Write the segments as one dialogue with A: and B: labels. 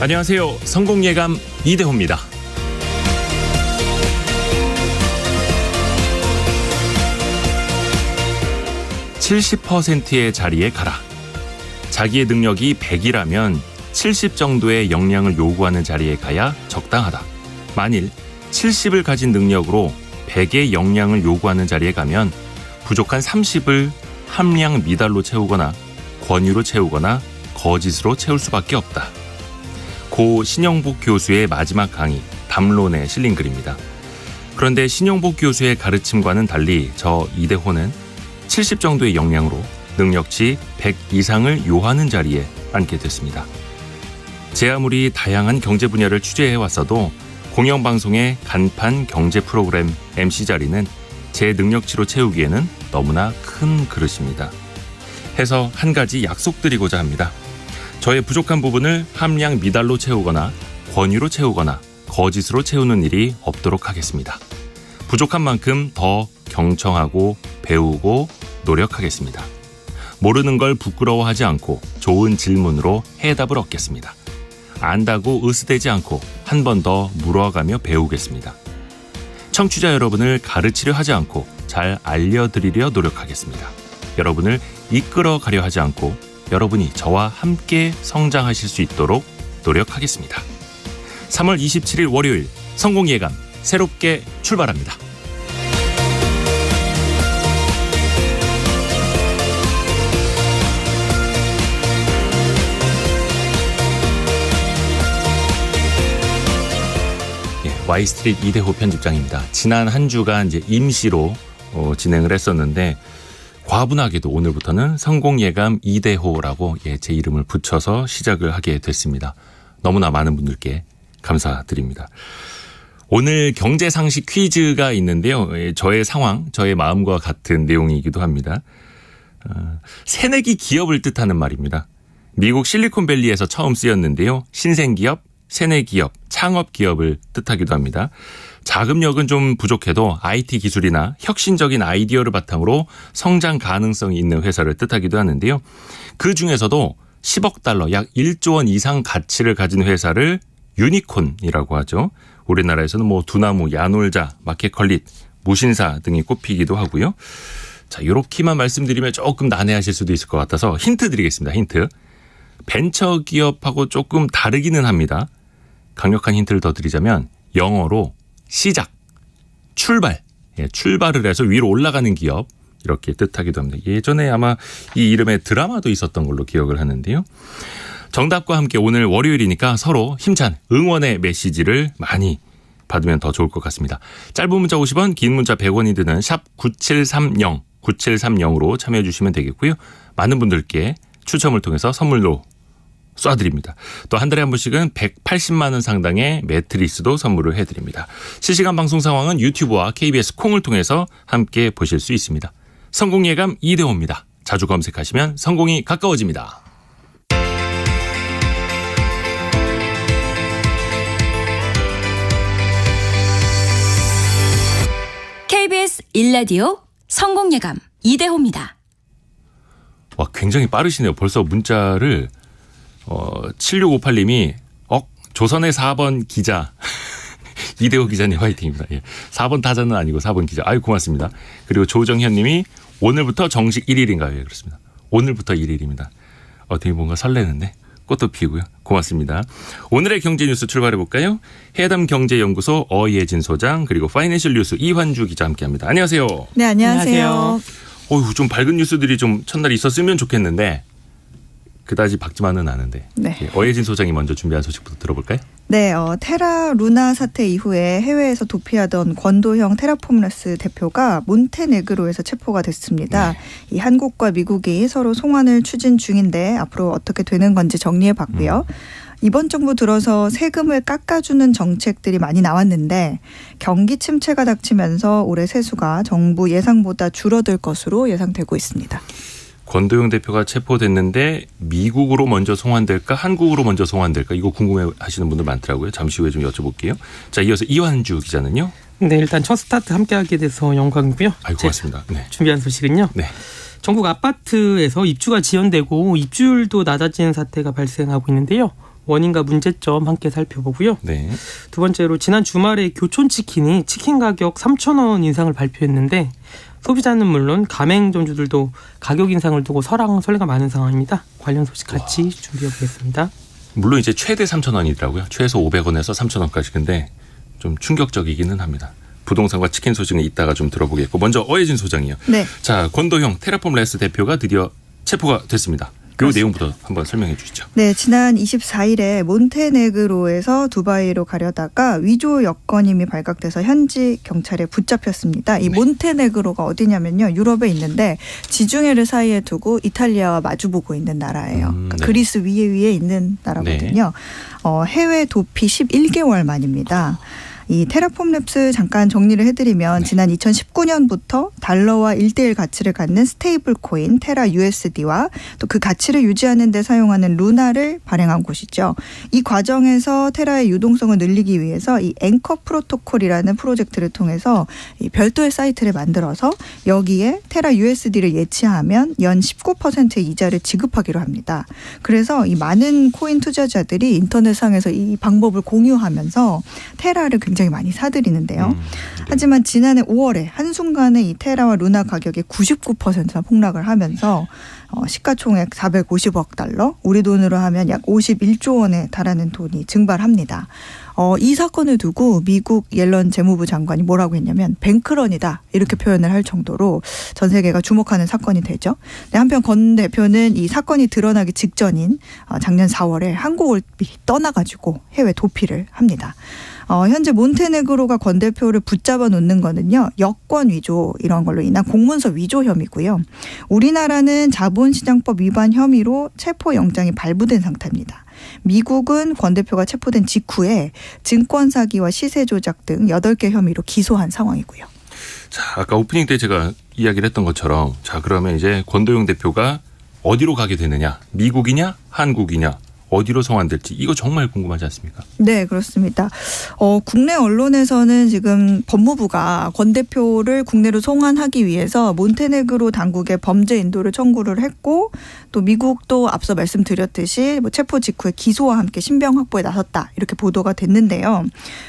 A: 안녕하세요. 성공예감 이대호입니다. 70%의 자리에 가라. 자기의 능력이 100이라면 70 정도의 역량을 요구하는 자리에 가야 적당하다. 만일 70을 가진 능력으로 100의 역량을 요구하는 자리에 가면 부족한 30을 함량 미달로 채우거나 권유로 채우거나 거짓으로 채울 수밖에 없다. 고 신영복 교수의 마지막 강의 담론에 실린 글입니다. 그런데 신영복 교수의 가르침과는 달리 저 이대호는 70 정도의 역량으로 능력치 100 이상을 요하는 자리에 앉게 됐습니다. 제 아무리 다양한 경제 분야를 취재해왔어도 공영방송의 간판 경제 프로그램 MC 자리는 제 능력치로 채우기에는 너무나 큰 그릇입니다. 해서 한 가지 약속드리고자 합니다. 저의 부족한 부분을 함량 미달로 채우거나 권유로 채우거나 거짓으로 채우는 일이 없도록 하겠습니다. 부족한 만큼 더 경청하고 배우고 노력하겠습니다. 모르는 걸 부끄러워하지 않고 좋은 질문으로 해답을 얻겠습니다. 안다고 으스대지 않고 한 번 더 물어가며 배우겠습니다. 청취자 여러분을 가르치려 하지 않고 잘 알려드리려 노력하겠습니다. 여러분을 이끌어가려 하지 않고 여러분이 저와 함께 성장하실 수 있도록 노력하겠습니다. 3월 27일 월요일 성공예감 새롭게 출발합니다. Y스트릿 이대호 편집장입니다. 지난 한 주간 이제 임시로 진행을 했었는데 과분하게도 오늘부터는 성공예감 이대호라고 제 이름을 붙여서 시작을 하게 됐습니다. 너무나 많은 분들께 감사드립니다. 오늘 경제상식 퀴즈가 있는데요. 저의 상황, 저의 마음과 같은 내용이기도 합니다. 새내기 기업을 뜻하는 말입니다. 미국 실리콘밸리에서 처음 쓰였는데요. 신생기업, 새내기업, 창업기업을 뜻하기도 합니다. 자금력은 좀 부족해도 IT 기술이나 혁신적인 아이디어를 바탕으로 성장 가능성이 있는 회사를 뜻하기도 하는데요. 그 중에서도 10억 달러, 약 1조 원 이상 가치를 가진 회사를 유니콘이라고 하죠. 우리나라에서는 두나무, 야놀자, 마켓컬릿, 무신사 등이 꼽히기도 하고요. 자, 요렇게만 말씀드리면 조금 난해하실 수도 있을 것 같아서 힌트 드리겠습니다. 힌트. 벤처기업하고 조금 다르기는 합니다. 강력한 힌트를 더 드리자면 영어로 시작, 출발, 출발을 해서 위로 올라가는 기업 이렇게 뜻하기도 합니다. 예전에 아마 이 이름에 드라마도 있었던 걸로 기억을 하는데요. 정답과 함께 오늘 월요일이니까 서로 힘찬 응원의 메시지를 많이 받으면 더 좋을 것 같습니다. 짧은 문자 50원, 긴 문자 100원이 드는 샵 9730, 9730으로 참여해 주시면 되겠고요. 많은 분들께 추첨을 통해서 선물로 쏴드립니다. 또 한 달에 한 번씩은 180만 원 상당의 매트리스도 선물을 해드립니다. 실시간 방송 상황은 유튜브와 KBS 콩을 통해서 함께 보실 수 있습니다. 성공예감 이대호입니다. 자주 검색하시면 성공이 가까워집니다.
B: KBS 1라디오 성공예감 이대호입니다.
A: 와, 굉장히 빠르시네요. 벌써 문자를 7658님이 조선의 4번 기자 이대호 기자님 화이팅입니다. 4번 타자는 아니고 4번 기자. 아유, 고맙습니다. 그리고 조정현 님이 오늘부터 정식 1일인가요? 예, 그렇습니다. 오늘부터 1일입니다. 되게 뭔가 설레는데 꽃도 피우고요. 고맙습니다. 오늘의 경제뉴스 출발해볼까요? 해담경제연구소 어예진 소장 그리고 파이낸셜 뉴스 이환주 기자 함께합니다. 안녕하세요.
C: 네, 안녕하세요.
A: 좀 밝은 뉴스들이 좀 첫날 있었으면 좋겠는데 그다지 밝지만은 않은데.
C: 네.
A: 어예진 소장이 먼저 준비한 소식부터 들어볼까요?
C: 네, 테라 루나 사태 이후에 해외에서 도피하던 권도형 테라포머스 대표가 몬테네그로에서 체포가 됐습니다.
A: 네.
C: 이 한국과 미국이 서로 송환을 추진 중인데 앞으로 어떻게 되는 건지 정리해봤고요. 이번 정부 들어서 세금을 깎아주는 정책들이 많이 나왔는데 경기 침체가 닥치면서 올해 세수가 정부 예상보다 줄어들 것으로 예상되고 있습니다.
A: 권도영 대표가 체포됐는데 미국으로 먼저 송환될까 한국으로 먼저 송환될까 이거 궁금해하시는 분들 많더라고요. 잠시 후에 좀 여쭤볼게요. 자, 이어서 이환주 기자는요.
D: 네, 일단 첫 스타트 함께하게 돼서 영광이고요.
A: 고맙습니다. 네.
D: 준비한 소식은요.
A: 네.
D: 전국 아파트에서 입주가 지연되고 입주율도 낮아지는 사태가 발생하고 있는데요. 원인과 문제점 함께 살펴보고요.
A: 네.
D: 두 번째로 지난 주말에 교촌치킨이 치킨 가격 3,000원 인상을 발표했는데 소비자는 물론 가맹점주들도 가격 인상을 두고 설왕설래가 많은 상황입니다. 관련 소식 같이 준비해보겠습니다.
A: 물론 이제 최대 3,000원이더라고요. 최소 500원에서 3,000원까지. 근데 좀 충격적이기는 합니다. 부동산과 치킨 소식은 이따가 좀 들어보겠고 먼저 어혜진 소장이요.
C: 네.
A: 자, 권도형 테라폼 레스 대표가 드디어 체포가 됐습니다. 이 내용부터 한번 설명해 주시죠.
C: 네, 지난 24일에 몬테네그로에서 두바이로 가려다가 위조 여권임이 발각돼서 현지 경찰에 붙잡혔습니다. 이 몬테네그로가 어디냐면요, 유럽에 있는데 지중해를 사이에 두고 이탈리아와 마주보고 있는 나라예요. 그러니까
A: 네.
C: 그리스 위에 있는 나라거든요. 해외 도피 11개월 만입니다. 이 테라폼 랩스 잠깐 정리를 해드리면 지난 2019년부터 달러와 1:1 가치를 갖는 스테이블 코인 테라 USD와 또 그 가치를 유지하는 데 사용하는 루나를 발행한 곳이죠. 이 과정에서 테라의 유동성을 늘리기 위해서 이 앵커 프로토콜이라는 프로젝트를 통해서 이 별도의 사이트를 만들어서 여기에 테라 USD를 예치하면 연 19%의 이자를 지급하기로 합니다. 그래서 이 많은 코인 투자자들이 인터넷상에서 이 방법을 공유하면서 테라를 굉장히 많이 사들이는데요. 하지만 지난해 5월에 한순간에 이 테라와 루나 가격이 99%나 폭락을 하면서 시가총액 450억 달러, 우리 돈으로 하면 약 51조 원에 달하는 돈이 증발합니다. 이 사건을 두고 미국 옐런 재무부 장관이 뭐라고 했냐면 뱅크런이다 이렇게 표현을 할 정도로 전 세계가 주목하는 사건이 되죠. 한편 권 대표는 이 사건이 드러나기 직전인 작년 4월에 한국을 떠나가지고 해외 도피를 합니다. 현재 몬테네그로가 권 대표를 붙잡아 놓는 거는요, 여권 위조 이런 걸로 인한 공문서 위조 혐의고요. 우리나라는 자본시장법 위반 혐의로 체포 영장이 발부된 상태입니다. 미국은 권 대표가 체포된 직후에 증권 사기와 시세 조작 등 8개 혐의로 기소한 상황이고요.
A: 자, 아까 오프닝 때 제가 이야기를 했던 것처럼 자, 그러면 이제 권도영 대표가 어디로 가게 되느냐? 미국이냐? 한국이냐? 어디로 송환될지 이거 정말 궁금하지 않습니까?
C: 네, 그렇습니다. 국내 언론에서는 지금 법무부가 권 대표를 국내로 송환하기 위해서 몬테네그로 당국에 범죄 인도를 청구를 했고 또 미국도 앞서 말씀드렸듯이 체포 직후에 기소와 함께 신병 확보에 나섰다 이렇게 보도가 됐는데요.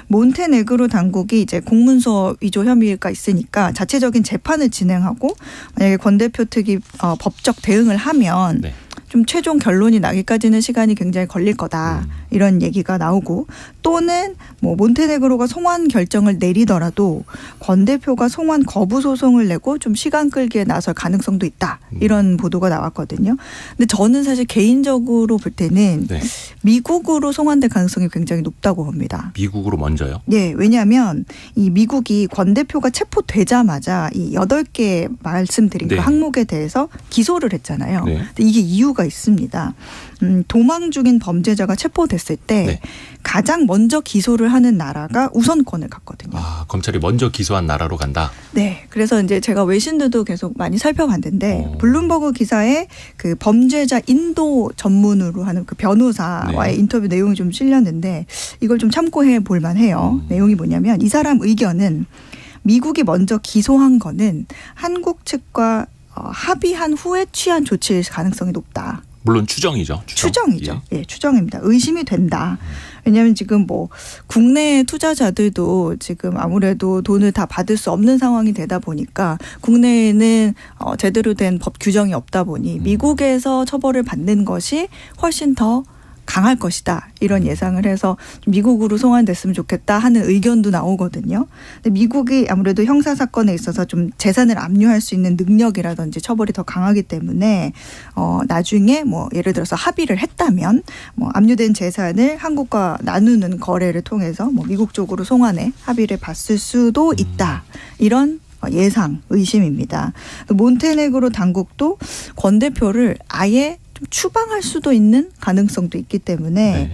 C: 몬테네그로 당국이 이제 공문서 위조 혐의가 있으니까 자체적인 재판을 진행하고 만약에 권 대표 특위 법적 대응을 하면
A: 네.
C: 좀 최종 결론이 나기까지는 시간이 굉장히 걸릴 거다 이런 얘기가 나오고 또는 뭐 몬테네그로가 송환 결정을 내리더라도 권 대표가 송환 거부 소송을 내고 좀 시간 끌기에 나설 가능성도 있다 이런 보도가 나왔거든요. 근데 저는 사실 개인적으로 볼 때는
A: 네. 미국으로
C: 송환될 가능성이 굉장히 높다고 봅니다.
A: 미국으로 먼저요?
C: 네, 왜냐하면 이 미국이 권 대표가 체포되자마자 이 8개 말씀드린
A: 네.
C: 그 항목에 대해서 기소를 했잖아요.
A: 네.
C: 근데 이게 이유가 있습니다. 도망 중인 범죄자가 체포됐을 때
A: 네.
C: 가장 먼저 기소를 하는 나라가 우선권을 갖거든요.
A: 아, 검찰이 먼저 기소한 나라로 간다.
C: 네, 그래서 이제 제가 외신들도 계속 많이 살펴봤는데 블룸버그 기사에 그 범죄자 인도 전문으로 하는 그 변호사와의
A: 네.
C: 인터뷰 내용이 좀 실렸는데 이걸 좀 참고해 볼 만해요. 내용이 뭐냐면 이 사람 의견은 미국이 먼저 기소한 거는 한국 측과 합의한 후에 취한 조치일 가능성이 높다.
A: 물론 추정이죠.
C: 추정이죠. 예, 추정입니다. 의심이 된다. 왜냐하면 지금 뭐 국내 투자자들도 지금 아무래도 돈을 다 받을 수 없는 상황이 되다 보니까 국내에는 제대로 된 법 규정이 없다 보니 미국에서 처벌을 받는 것이 훨씬 더 강할 것이다. 이런 예상을 해서 미국으로 송환됐으면 좋겠다 하는 의견도 나오거든요. 근데 미국이 아무래도 형사 사건에 있어서 좀 재산을 압류할 수 있는 능력이라든지 처벌이 더 강하기 때문에 나중에 뭐 예를 들어서 합의를 했다면 뭐 압류된 재산을 한국과 나누는 거래를 통해서 뭐 미국 쪽으로 송환에 합의를 봤을 수도 있다. 이런 예상, 의심입니다. 몬테네그로 당국도 권 대표를 아예 추방할 수도 있는 가능성도 있기 때문에
A: 네.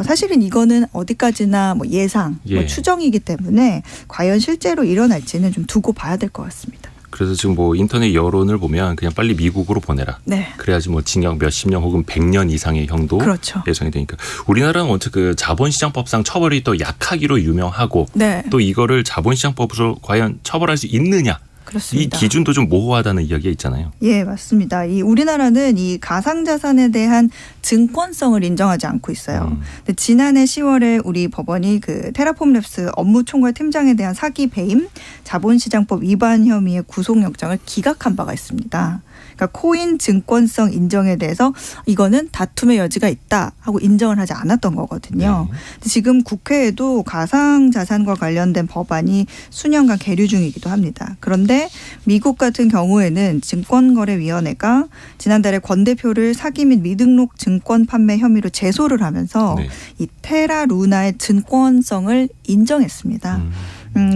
C: 사실은 이거는 어디까지나 뭐 예상,
A: 예.
C: 뭐 추정이기 때문에 과연 실제로 일어날지는 좀 두고 봐야 될 것 같습니다.
A: 그래서 지금 뭐 인터넷 여론을 보면 그냥 빨리 미국으로 보내라.
C: 네.
A: 그래야지 뭐 징역 몇십 년 혹은 100년 이상의 형도
C: 그렇죠.
A: 예상이 되니까. 우리나라는 원체 그 자본시장법상 처벌이 또 약하기로 유명하고
C: 네.
A: 또 이거를 자본시장법으로 과연 처벌할 수 있느냐. 이
C: 그렇습니다.
A: 기준도 좀 모호하다는 이야기가 있잖아요.
C: 예, 맞습니다. 이 우리나라는 이 가상자산에 대한 증권성을 인정하지 않고 있어요. 근데 지난해 10월에 우리 법원이 그 테라폼랩스 업무총괄 팀장에 대한 사기 배임 자본시장법 위반 혐의의 구속영장을 기각한 바가 있습니다. 그러니까 코인 증권성 인정에 대해서 이거는 다툼의 여지가 있다 하고 인정을 하지 않았던 거거든요. 근데 지금 국회에도 가상자산과 관련된 법안이 수년간 계류 중이기도 합니다. 그런데 미국 같은 경우에는 증권거래위원회가 지난달에 권 대표를 사기 및 미등록 증권 판매 혐의로 제소를 하면서
A: 네.
C: 이 테라루나의 증권성을 인정했습니다.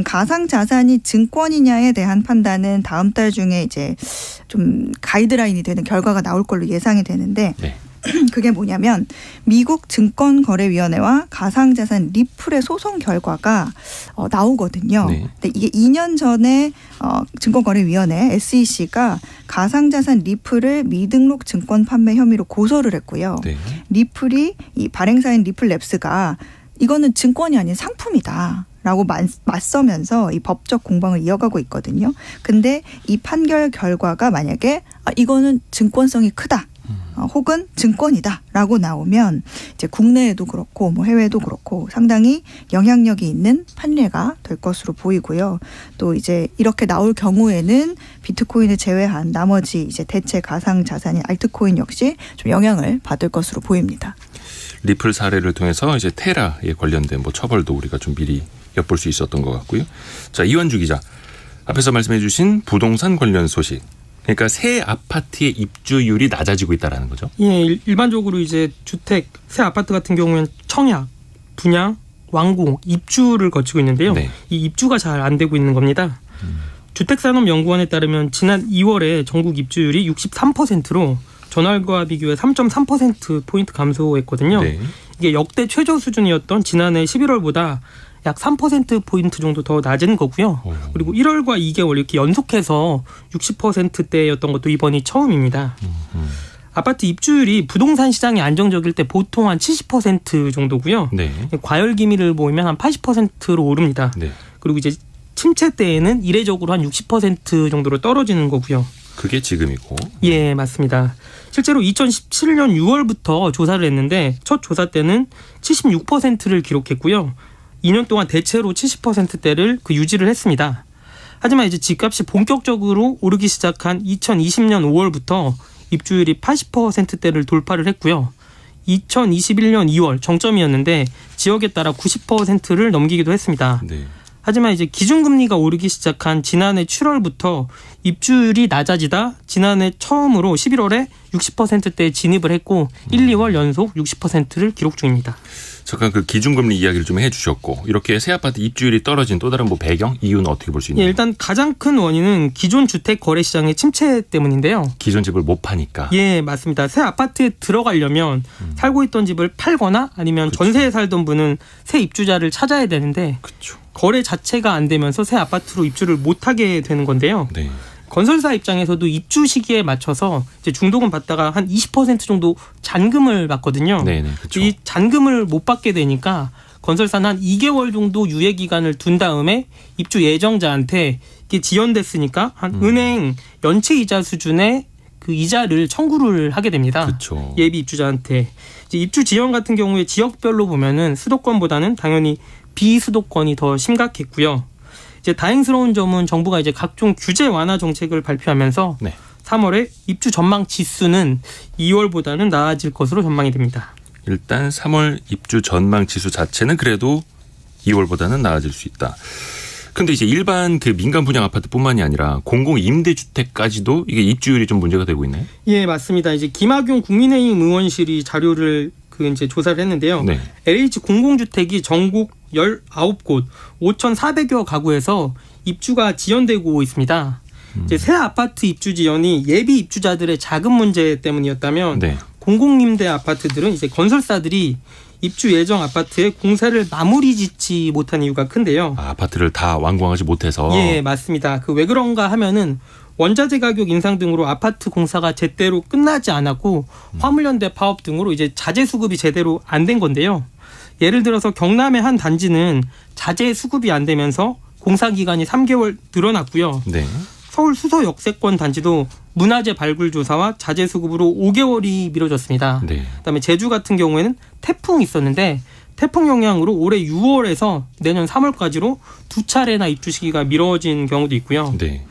C: 가상자산이 증권이냐에 대한 판단은 다음 달 중에 이제 좀 가이드라인이 되는 결과가 나올 걸로 예상이 되는데
A: 네.
C: 그게 뭐냐면 미국 증권거래위원회와 가상자산 리플의 소송 결과가 나오거든요.
A: 네.
C: 근데 이게 2년 전에 증권거래위원회 SEC가 가상자산 리플을 미등록 증권 판매 혐의로 고소를 했고요.
A: 네.
C: 리플이 이 발행사인 리플랩스가 이거는 증권이 아닌 상품이다. 라고 맞서면서 이 법적 공방을 이어가고 있거든요. 근데 이 판결 결과가 만약에 이거는 증권성이 크다. 혹은 증권이다라고 나오면 이제 국내에도 그렇고 뭐 해외에도 그렇고 상당히 영향력이 있는 판례가 될 것으로 보이고요. 또 이제 이렇게 나올 경우에는 비트코인을 제외한 나머지 이제 대체 가상 자산인 알트코인 역시 좀 영향을 받을 것으로 보입니다.
A: 리플 사례를 통해서 이제 테라에 관련된 뭐 처벌도 우리가 좀 미리 엿볼 수 있었던 것 같고요. 자, 이완주 기자. 앞에서 말씀해 주신 부동산 관련 소식. 그러니까 새 아파트의 입주율이 낮아지고 있다라는 거죠.
D: 예, 일반적으로 이제 주택, 새 아파트 같은 경우에는 청약, 분양, 완공, 입주를 거치고 있는데요.
A: 네.
D: 이 입주가 잘 안 되고 있는 겁니다. 주택산업연구원에 따르면 지난 2월에 전국 입주율이 63%로 전월과 비교해 3.3%포인트 감소했거든요.
A: 네.
D: 이게 역대 최저 수준이었던 지난해 11월보다 약 3%포인트 정도 더 낮은 거고요. 그리고 1월과 2개월 이렇게 연속해서 60%대였던 것도 이번이 처음입니다. 아파트 입주율이 부동산 시장이 안정적일 때 보통 한 70% 정도고요.
A: 네.
D: 과열 기미를 보이면 한 80%로 오릅니다.
A: 네.
D: 그리고 이제 침체 때에는 이례적으로 한 60% 정도로 떨어지는 거고요.
A: 그게 지금이고.
D: 예, 맞습니다. 실제로 2017년 6월부터 조사를 했는데 첫 조사 때는 76%를 기록했고요. 2년 동안 대체로 70%대를 유지를 했습니다. 하지만 이제 집값이 본격적으로 오르기 시작한 2020년 5월부터 입주율이 80%대를 돌파를 했고요. 2021년 2월 정점이었는데 지역에 따라 90%를 넘기기도 했습니다.
A: 네.
D: 하지만 이제 기준금리가 오르기 시작한 지난해 7월부터 입주율이 낮아지다 지난해 처음으로 11월에 60%대에 진입을 했고 1, 2월 연속 60%를 기록 중입니다.
A: 잠깐 그 기준금리 이야기를 좀 해주셨고 이렇게 새 아파트 입주율이 떨어진 또 다른 뭐 배경 이유는 어떻게 볼 수 있나요?
D: 예, 일단 가장 큰 원인은 기존 주택 거래 시장의 침체 때문인데요.
A: 기존 집을 못 파니까.
D: 예, 맞습니다. 새 아파트에 들어가려면 살고 있던 집을 팔거나 아니면
A: 그쵸.
D: 전세에 살던 분은 새 입주자를 찾아야 되는데
A: 그렇죠.
D: 거래 자체가 안 되면서 새 아파트로 입주를 못하게 되는 건데요.
A: 네.
D: 건설사 입장에서도 입주 시기에 맞춰서 이제 중도금 받다가 한 20% 정도 잔금을 받거든요.
A: 네네. 그렇죠.
D: 이 잔금을 못 받게 되니까 건설사는 한 2개월 정도 유예 기간을 둔 다음에 입주 예정자한테 이게 지연됐으니까 한 은행 연체 이자 수준의 그 이자를 청구를 하게 됩니다.
A: 그렇죠.
D: 예비 입주자한테. 이제 입주 지연 같은 경우에 지역별로 보면은 수도권보다는 당연히 비수도권이 더 심각했고요. 이제 다행스러운 점은 정부가 이제 각종 규제 완화 정책을 발표하면서
A: 네.
D: 3월에 입주 전망 지수는 2월보다는 나아질 것으로 전망이 됩니다.
A: 일단 3월 입주 전망 지수 자체는 그래도 2월보다는 나아질 수 있다. 근데 이제 일반 그 민간 분양 아파트뿐만이 아니라 공공 임대주택까지도 이게 입주율이 좀 문제가 되고 있나요?
D: 예, 맞습니다. 이제 김학용 국민의힘 의원실이 자료를 이제 조사를 했는데요.
A: 네.
D: LH 공공주택이 전국 19곳 5,400여 가구에서 입주가 지연되고 있습니다. 이제 새 아파트 입주 지연이 예비 입주자들의 자금 문제 때문이었다면
A: 네.
D: 공공임대 아파트들은 이제 건설사들이 입주 예정 아파트의 공사를 마무리 짓지 못한 이유가 큰데요.
A: 아파트를 다 완공하지 못해서.
D: 예, 맞습니다. 그 왜 그런가 하면은 원자재 가격 인상 등으로 아파트 공사가 제대로 끝나지 않았고 화물연대 파업 등으로 이제 자재 수급이 제대로 안 된 건데요. 예를 들어서 경남의 한 단지는 자재 수급이 안 되면서 공사 기간이 3개월 늘어났고요.
A: 네.
D: 서울 수서 역세권 단지도 문화재 발굴 조사와 자재 수급으로 5개월이 미뤄졌습니다.
A: 네.
D: 그다음에 제주 같은 경우에는 태풍이 있었는데 태풍 영향으로 올해 6월에서 내년 3월까지로 2차례나 입주 시기가 미뤄진 경우도 있고요.
A: 네.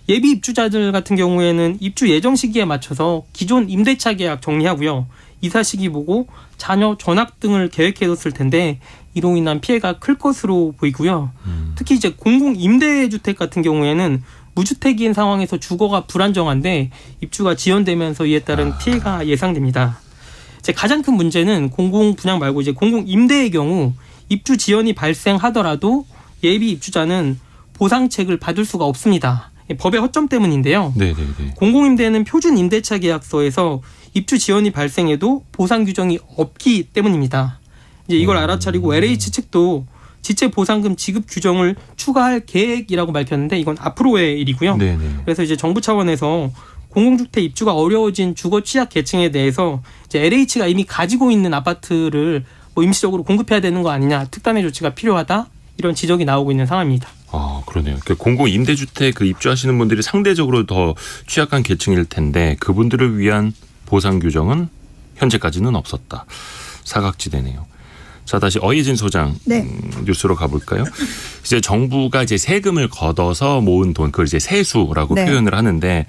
D: 예비 입주자들 같은 경우에는 입주 예정 시기에 맞춰서 기존 임대차 계약 정리하고요. 이사 시기 보고 자녀 전학 등을 계획해뒀을 텐데 이로 인한 피해가 클 것으로 보이고요. 특히 이제 공공 임대주택 같은 경우에는 무주택인 상황에서 주거가 불안정한데 입주가 지연되면서 이에 따른 피해가 예상됩니다. 이제 가장 큰 문제는 공공 분양 말고 이제 공공 임대의 경우 입주 지연이 발생하더라도 예비 입주자는 보상책을 받을 수가 없습니다. 법의 허점 때문인데요.
A: 네네네.
D: 공공임대는 표준 임대차 계약서에서 입주 지연이 발생해도 보상 규정이 없기 때문입니다. 이제 이걸 알아차리고 LH 측도 지체 보상금 지급 규정을 추가할 계획이라고 밝혔는데 이건 앞으로의 일이고요.
A: 네네.
D: 그래서 이제 정부 차원에서 공공주택 입주가 어려워진 주거 취약 계층에 대해서 이제 LH가 이미 가지고 있는 아파트를 뭐 임시적으로 공급해야 되는 거 아니냐, 특단의 조치가 필요하다 이런 지적이 나오고 있는 상황입니다.
A: 아, 그러네요. 공공 임대주택 그 입주하시는 분들이 상대적으로 더 취약한 계층일 텐데 그분들을 위한 보상 규정은 현재까지는 없었다. 사각지대네요. 자, 다시 어이진 소장
C: 네.
A: 뉴스로 가볼까요? 이제 정부가 이제 세금을 걷어서 모은 돈, 그걸 이제 세수라고
C: 네.
A: 표현을 하는데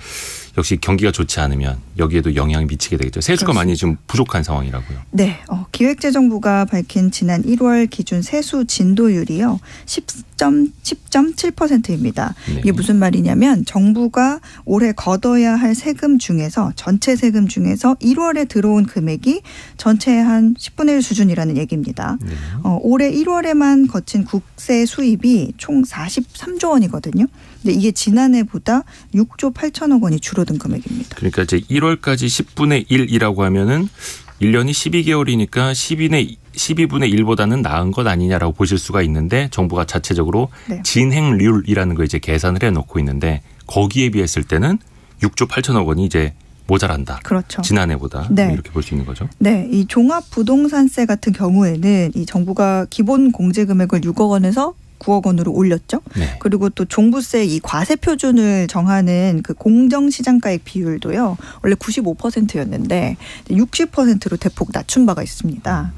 A: 역시 경기가 좋지 않으면 여기에도 영향이 미치게 되겠죠. 세수가 많이 좀 부족한 상황이라고요.
C: 네, 기획재정부가 밝힌 지난 1월 기준 세수 진도율이요 10.7%입니다.
A: 네.
C: 이게 무슨 말이냐면 정부가 올해 걷어야 할 세금 중에서 전체 세금 중에서 1월에 들어온 금액이 전체의 한 10분의 1 수준이라는 얘기입니다.
A: 네.
C: 올해 1월에만 거친 국세 수입이 총 43조 원이거든요. 근데 이게 지난해보다 6조 8천억 원이 줄어든 금액입니다.
A: 그러니까 이제 1월까지 10분의 1이라고 하면은 1년이 12개월이니까 12분의 1보다는 나은 것 아니냐라고 보실 수가 있는데 정부가 자체적으로
C: 네.
A: 진행률이라는 거 이제 계산을 해놓고 있는데 거기에 비했을 때는 6조 8천억 원이 이제 모자란다.
C: 그렇죠.
A: 지난해보다
C: 네.
A: 이렇게 볼 수 있는 거죠.
C: 네, 이 종합부동산세 같은 경우에는 이 정부가 기본 공제 금액을 6억 원에서 9억 원으로 올렸죠.
A: 네.
C: 그리고 또 종부세 이 과세 표준을 정하는 그 공정시장가액 비율도요. 원래 95%였는데 60%로 대폭 낮춘 바가 있습니다.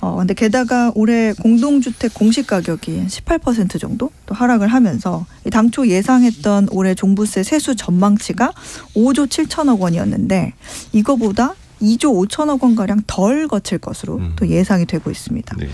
C: 근데 게다가 올해 공동주택 공시 가격이 18% 정도 또 하락을 하면서 당초 예상했던 올해 종부세 세수 전망치가 5조 7천억 원이었는데 이거보다 2조 5천억 원가량 덜 거칠 것으로 또 예상이 되고 있습니다.
A: 네.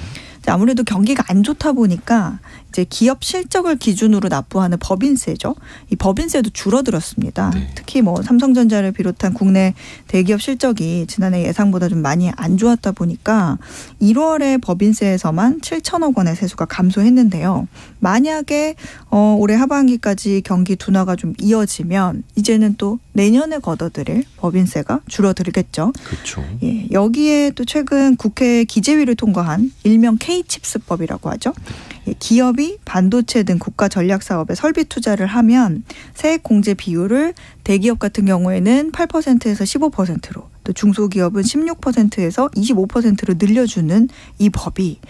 C: 아무래도 경기가 안 좋다 보니까 이제 기업 실적을 기준으로 납부하는 법인세죠. 이 법인세도 줄어들었습니다.
A: 네.
C: 특히 뭐 삼성전자를 비롯한 국내 대기업 실적이 지난해 예상보다 좀 많이 안 좋았다 보니까 1월에 법인세에서만 7천억 원의 세수가 감소했는데요. 만약에 올해 하반기까지 경기 둔화가 좀 이어지면 이제는 또 내년에 걷어들일 법인세가 줄어들겠죠.
A: 그렇죠.
C: 예, 여기에 또 최근 국회 기재위를 통과한 일명 K칩스법이라고 하죠. 예, 기업이 반도체 등 국가 전략 사업에 설비 투자를 하면 세액 공제 비율을 대기업 같은 경우에는 8%에서 15%로 또 중소기업은 16%에서 25%로 늘려주는 이 법이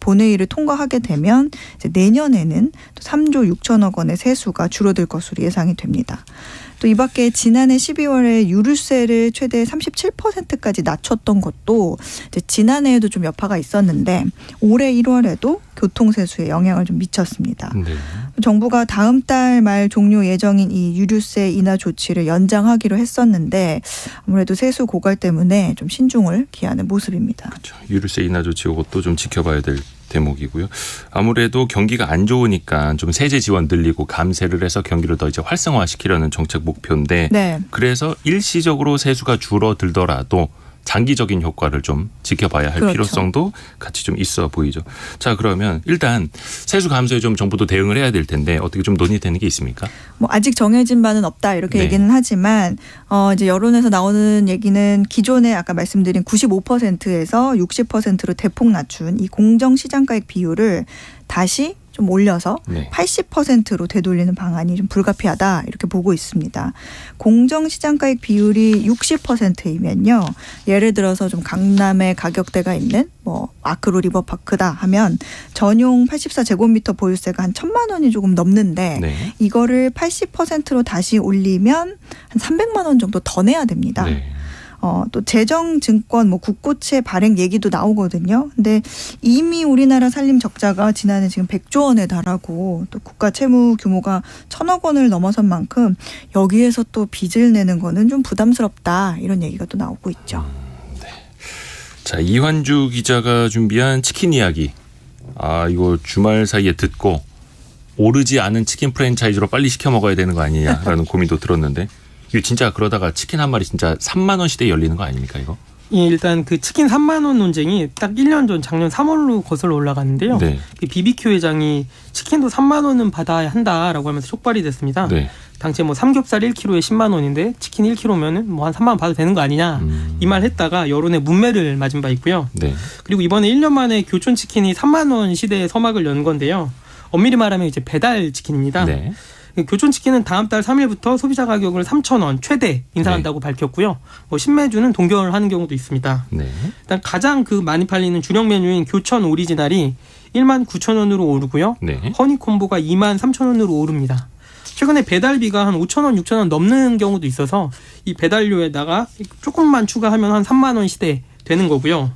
C: 본회의를 통과하게 되면 이제 내년에는 또 3조 6천억 원의 세수가 줄어들 것으로 예상이 됩니다. 또 이 밖에 지난해 12월에 유류세를 최대 37%까지 낮췄던 것도 이제 지난해에도 좀 여파가 있었는데 올해 1월에도 교통세수에 영향을 좀 미쳤습니다.
A: 네.
C: 정부가 다음 달 말 종료 예정인 이 유류세 인하 조치를 연장하기로 했었는데 아무래도 세수 고갈 때문에 좀 신중을 기하는 모습입니다.
A: 그렇죠. 유류세 인하 조치 이것도 좀 지켜봐야 될 대목이고요. 아무래도 경기가 안 좋으니까 좀 세제 지원 늘리고 감세를 해서 경기를 더 이제 활성화시키려는 정책 목표인데
C: 네.
A: 그래서 일시적으로 세수가 줄어들더라도 장기적인 효과를 좀 지켜봐야 할
C: 그렇죠.
A: 필요성도 같이 좀 있어 보이죠. 자, 그러면 일단 세수 감소에 좀 정부도 대응을 해야 될 텐데 어떻게 좀 논의되는 게 있습니까?
C: 뭐 아직 정해진 바는 없다 이렇게
A: 네.
C: 얘기는 하지만 이제 여론에서 나오는 얘기는 기존에 아까 말씀드린 95%에서 60%로 대폭 낮춘 이 공정시장가액 비율을 다시 좀 올려서
A: 네.
C: 80%로 되돌리는 방안이 좀 불가피하다 이렇게 보고 있습니다. 공정시장가액 비율이 60%이면요. 예를 들어서 좀 강남에 가격대가 있는 뭐 아크로 리버파크다 하면 전용 84제곱미터 보유세가 한 1,000만 원이 조금 넘는데
A: 네.
C: 이거를 80%로 다시 올리면 한 300만 원 정도 더 내야 됩니다.
A: 네.
C: 또 재정증권 뭐 국고채 발행 얘기도 나오거든요. 근데 이미 우리나라 산림 적자가 지난해 지금 100조 원에 달하고 또 국가 채무 규모가 1,000억 원을 넘어선 만큼 여기에서 또 빚을 내는 거는 좀 부담스럽다 이런 얘기가 또 나오고 있죠.
A: 자, 이환주 기자가 준비한 치킨 이야기. 이거 주말 사이에 듣고 오르지 않은 치킨 프랜차이즈로 빨리 시켜 먹어야 되는 거 아니냐라는 고민도 들었는데 이거 진짜 그러다가 치킨 한 마리 진짜 3만 원 시대에 열리는 거 아닙니까 이거?
D: 예, 일단 그 치킨 3만 원 논쟁이 딱 1년 전 작년 3월로 거슬러 올라갔는데요.
A: 네.
D: 그 BBQ 회장이 치킨도 3만 원은 받아야 한다라고 하면서 촉발이 됐습니다.
A: 네.
D: 당시에 뭐 삼겹살 1kg에 10만 원인데 치킨 1kg면은 뭐 한 3만 원 받아도 되는 거 아니냐 이 말 했다가 여론의 문매를 맞은 바 있고요.
A: 네.
D: 그리고 이번에 1년 만에 교촌 치킨이 3만 원 시대에 서막을 연 건데요. 엄밀히 말하면 이제 배달 치킨입니다.
A: 네.
D: 교촌 치킨은 다음 달 3일부터 소비자 가격을 3,000원 최대 인상한다고 밝혔고요. 뭐 신메뉴는 동결하는 경우도 있습니다.
A: 네.
D: 일단 가장 그 많이 팔리는 주력 메뉴인 교촌 오리지널이 19,000원으로 오르고요.
A: 네.
D: 허니콤보가 23,000원으로 오릅니다. 최근에 배달비가 한 5,000원, 6,000원 넘는 경우도 있어서 이 배달료에다가 조금만 추가하면 한 3만 원 시대 되는 거고요.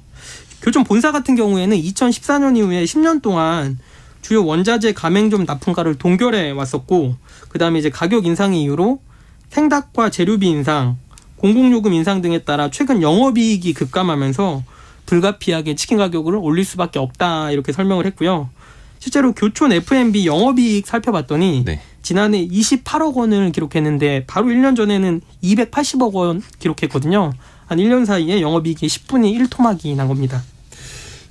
D: 교촌 본사 같은 경우에는 2014년 이후에 10년 동안 주요 원자재 가맹점 납품가를 동결해 왔었고 그다음에 이제 가격 인상의 이유로 생닭과 재료비 인상, 공공요금 인상 등에 따라 최근 영업이익이 급감하면서 불가피하게 치킨 가격을 올릴 수밖에 없다 이렇게 설명을 했고요. 실제로 교촌 F&B 영업이익 살펴봤더니
A: 네.
D: 지난해 28억 원을 기록했는데 바로 1년 전에는 280억 원 기록했거든요. 한 1년 사이에 영업이익이 10분의 1토막이 난 겁니다.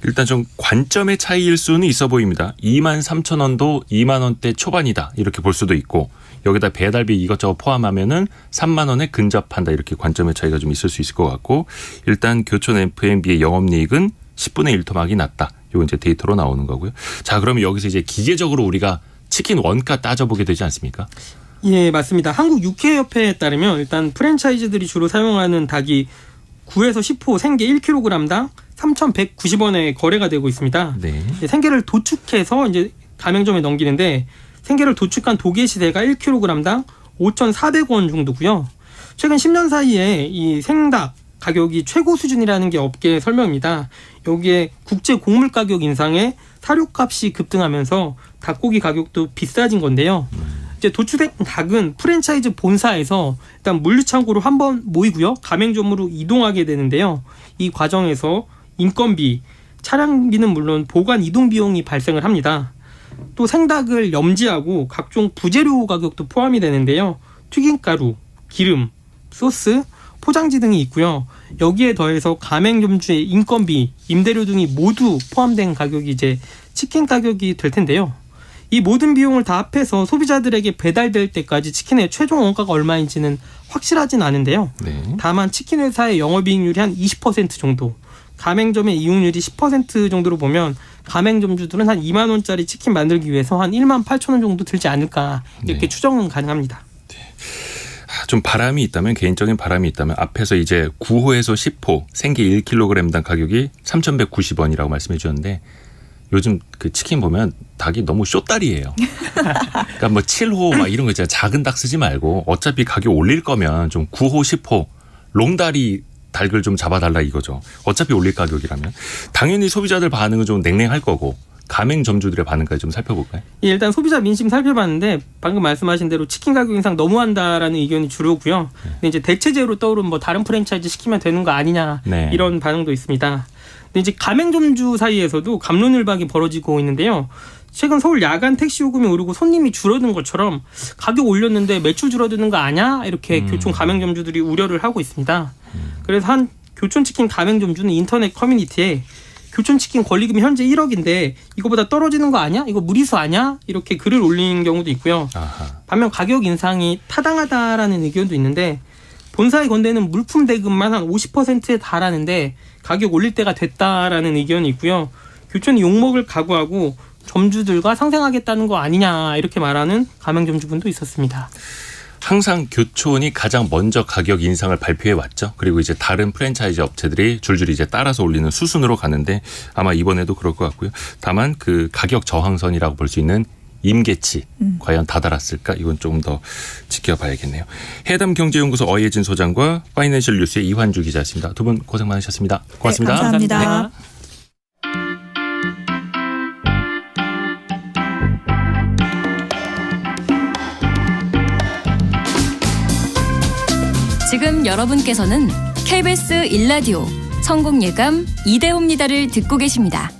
A: 일단 좀 관점의 차이일 수는 있어 보입니다. 23,000원도 2만 원대 초반이다 이렇게 볼 수도 있고 여기다 배달비 이것저것 포함하면은 3만 원에 근접한다 이렇게 관점의 차이가 좀 있을 수 있을 것 같고 일단 교촌 F&B의 영업이익은 10분의 1토막이 낮다. 이거 이제 데이터로 나오는 거고요. 자, 그러면 여기서 이제 기계적으로 우리가 치킨 원가 따져보게 되지 않습니까?
D: 예, 맞습니다. 한국육회협회에 따르면 일단 프랜차이즈들이 주로 사용하는 닭이 9에서 10호 생계 1kg당 3,190원에 거래가 되고 있습니다.
A: 네.
D: 생계를 도축해서 이제 가맹점에 넘기는데 생계를 도축한 도개 시대가 1kg당 5,400원 정도고요. 최근 10년 사이에 이 생닭 가격이 최고 수준이라는 게 업계 설명입니다. 여기에 국제 곡물 가격 인상에 사료값이 급등하면서 닭고기 가격도 비싸진 건데요. 이제 도축된 닭은 프랜차이즈 본사에서 일단 물류창고로 한번 모이고요. 가맹점으로 이동하게 되는데요. 이 과정에서 인건비, 차량비는 물론 보관 이동 비용이 발생을 합니다. 또 생닭을 염지하고 각종 부재료 가격도 포함이 되는데요. 튀김가루, 기름, 소스, 포장지 등이 있고요. 여기에 더해서 가맹점주의 인건비, 임대료 등이 모두 포함된 가격이 이제 치킨 가격이 될 텐데요. 이 모든 비용을 다 합해서 소비자들에게 배달될 때까지 치킨의 최종 원가가 얼마인지는 확실하진 않은데요.
A: 네.
D: 다만 치킨 회사의 영업이익률이 한 20% 정도, 가맹점의 이익률이 10% 정도로 보면 가맹점주들은 한 2만 원짜리 치킨 만들기 위해서 한 1만 8천 원 정도 들지 않을까 이렇게
A: 네.
D: 추정은 가능합니다.
A: 좀 바람이 있다면 개인적인 바람이 있다면 앞에서 이제 9호에서 10호 생계 1kg당 가격이 3,190원이라고 말씀해 주셨는데 요즘 그 치킨 보면 닭이 너무 쇼다리예요. 그러니까 뭐 7호 막 이런 거 있잖아요. 작은 닭 쓰지 말고 어차피 가격 올릴 거면 좀 9호, 10호 롱다리 닭을 좀 잡아달라 이거죠. 어차피 올릴 가격이라면. 당연히 소비자들 반응은 좀 냉랭할 거고 가맹점주들의 반응까지 좀 살펴볼까요?
D: 예, 일단 소비자 민심 살펴봤는데 방금 말씀하신 대로 치킨 가격 인상 너무한다라는 의견이 주로고요. 근데 이제 대체제로 떠오른 뭐 다른 프랜차이즈 시키면 되는 거 아니냐
A: 네.
D: 이런 반응도 있습니다. 근데 이제 가맹점주 사이에서도 갑론을박이 벌어지고 있는데요. 최근 서울 야간 택시 요금이 오르고 손님이 줄어든 것처럼 가격 올렸는데 매출 줄어드는 거 아니야? 이렇게 교촌 가맹점주들이 우려를 하고 있습니다. 그래서 한 교촌치킨 가맹점주는 인터넷 커뮤니티에 교촌치킨 권리금이 현재 1억인데 이거보다 떨어지는 거 아니야? 이거 무리수 아니야? 이렇게 글을 올린 경우도 있고요.
A: 아하.
D: 반면 가격 인상이 타당하다라는 의견도 있는데 본사의 건대는 물품 대금만 한 50%에 달하는데 가격 올릴 때가 됐다라는 의견이 있고요. 교촌이 욕먹을 각오하고 점주들과 상생하겠다는 거 아니냐 이렇게 말하는 가맹점주분도 있었습니다.
A: 항상 교촌이 가장 먼저 가격 인상을 발표해 왔죠. 그리고 이제 다른 프랜차이즈 업체들이 줄줄이 이제 따라서 올리는 수순으로 가는데 아마 이번에도 그럴 것 같고요. 다만 그 가격 저항선이라고 볼 수 있는 임계치 과연 다다랐을까? 이건 조금 더 지켜봐야겠네요. 해담경제연구소 어예진 소장과 파이낸셜 뉴스의 이환주 기자였습니다. 두 분 고생 많으셨습니다. 고맙습니다.
C: 네, 감사합니다.
B: 지금 여러분께서는 KBS 1라디오 성공예감 이대호입니다를 듣고 계십니다.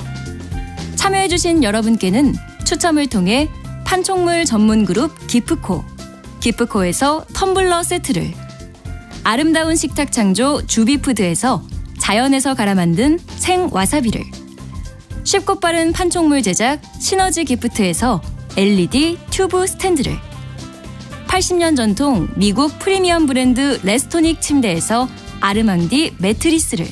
B: 참여해주신 여러분께는 추첨을 통해 판촉물 전문 그룹 기프코에서 텀블러 세트를, 아름다운 식탁 창조 주비푸드에서 자연에서 갈아 만든 생와사비를, 쉽고 빠른 판촉물 제작 시너지 기프트에서 LED 튜브 스탠드를, 80년 전통 미국 프리미엄 브랜드 레스토닉 침대에서 아르망디 매트리스를,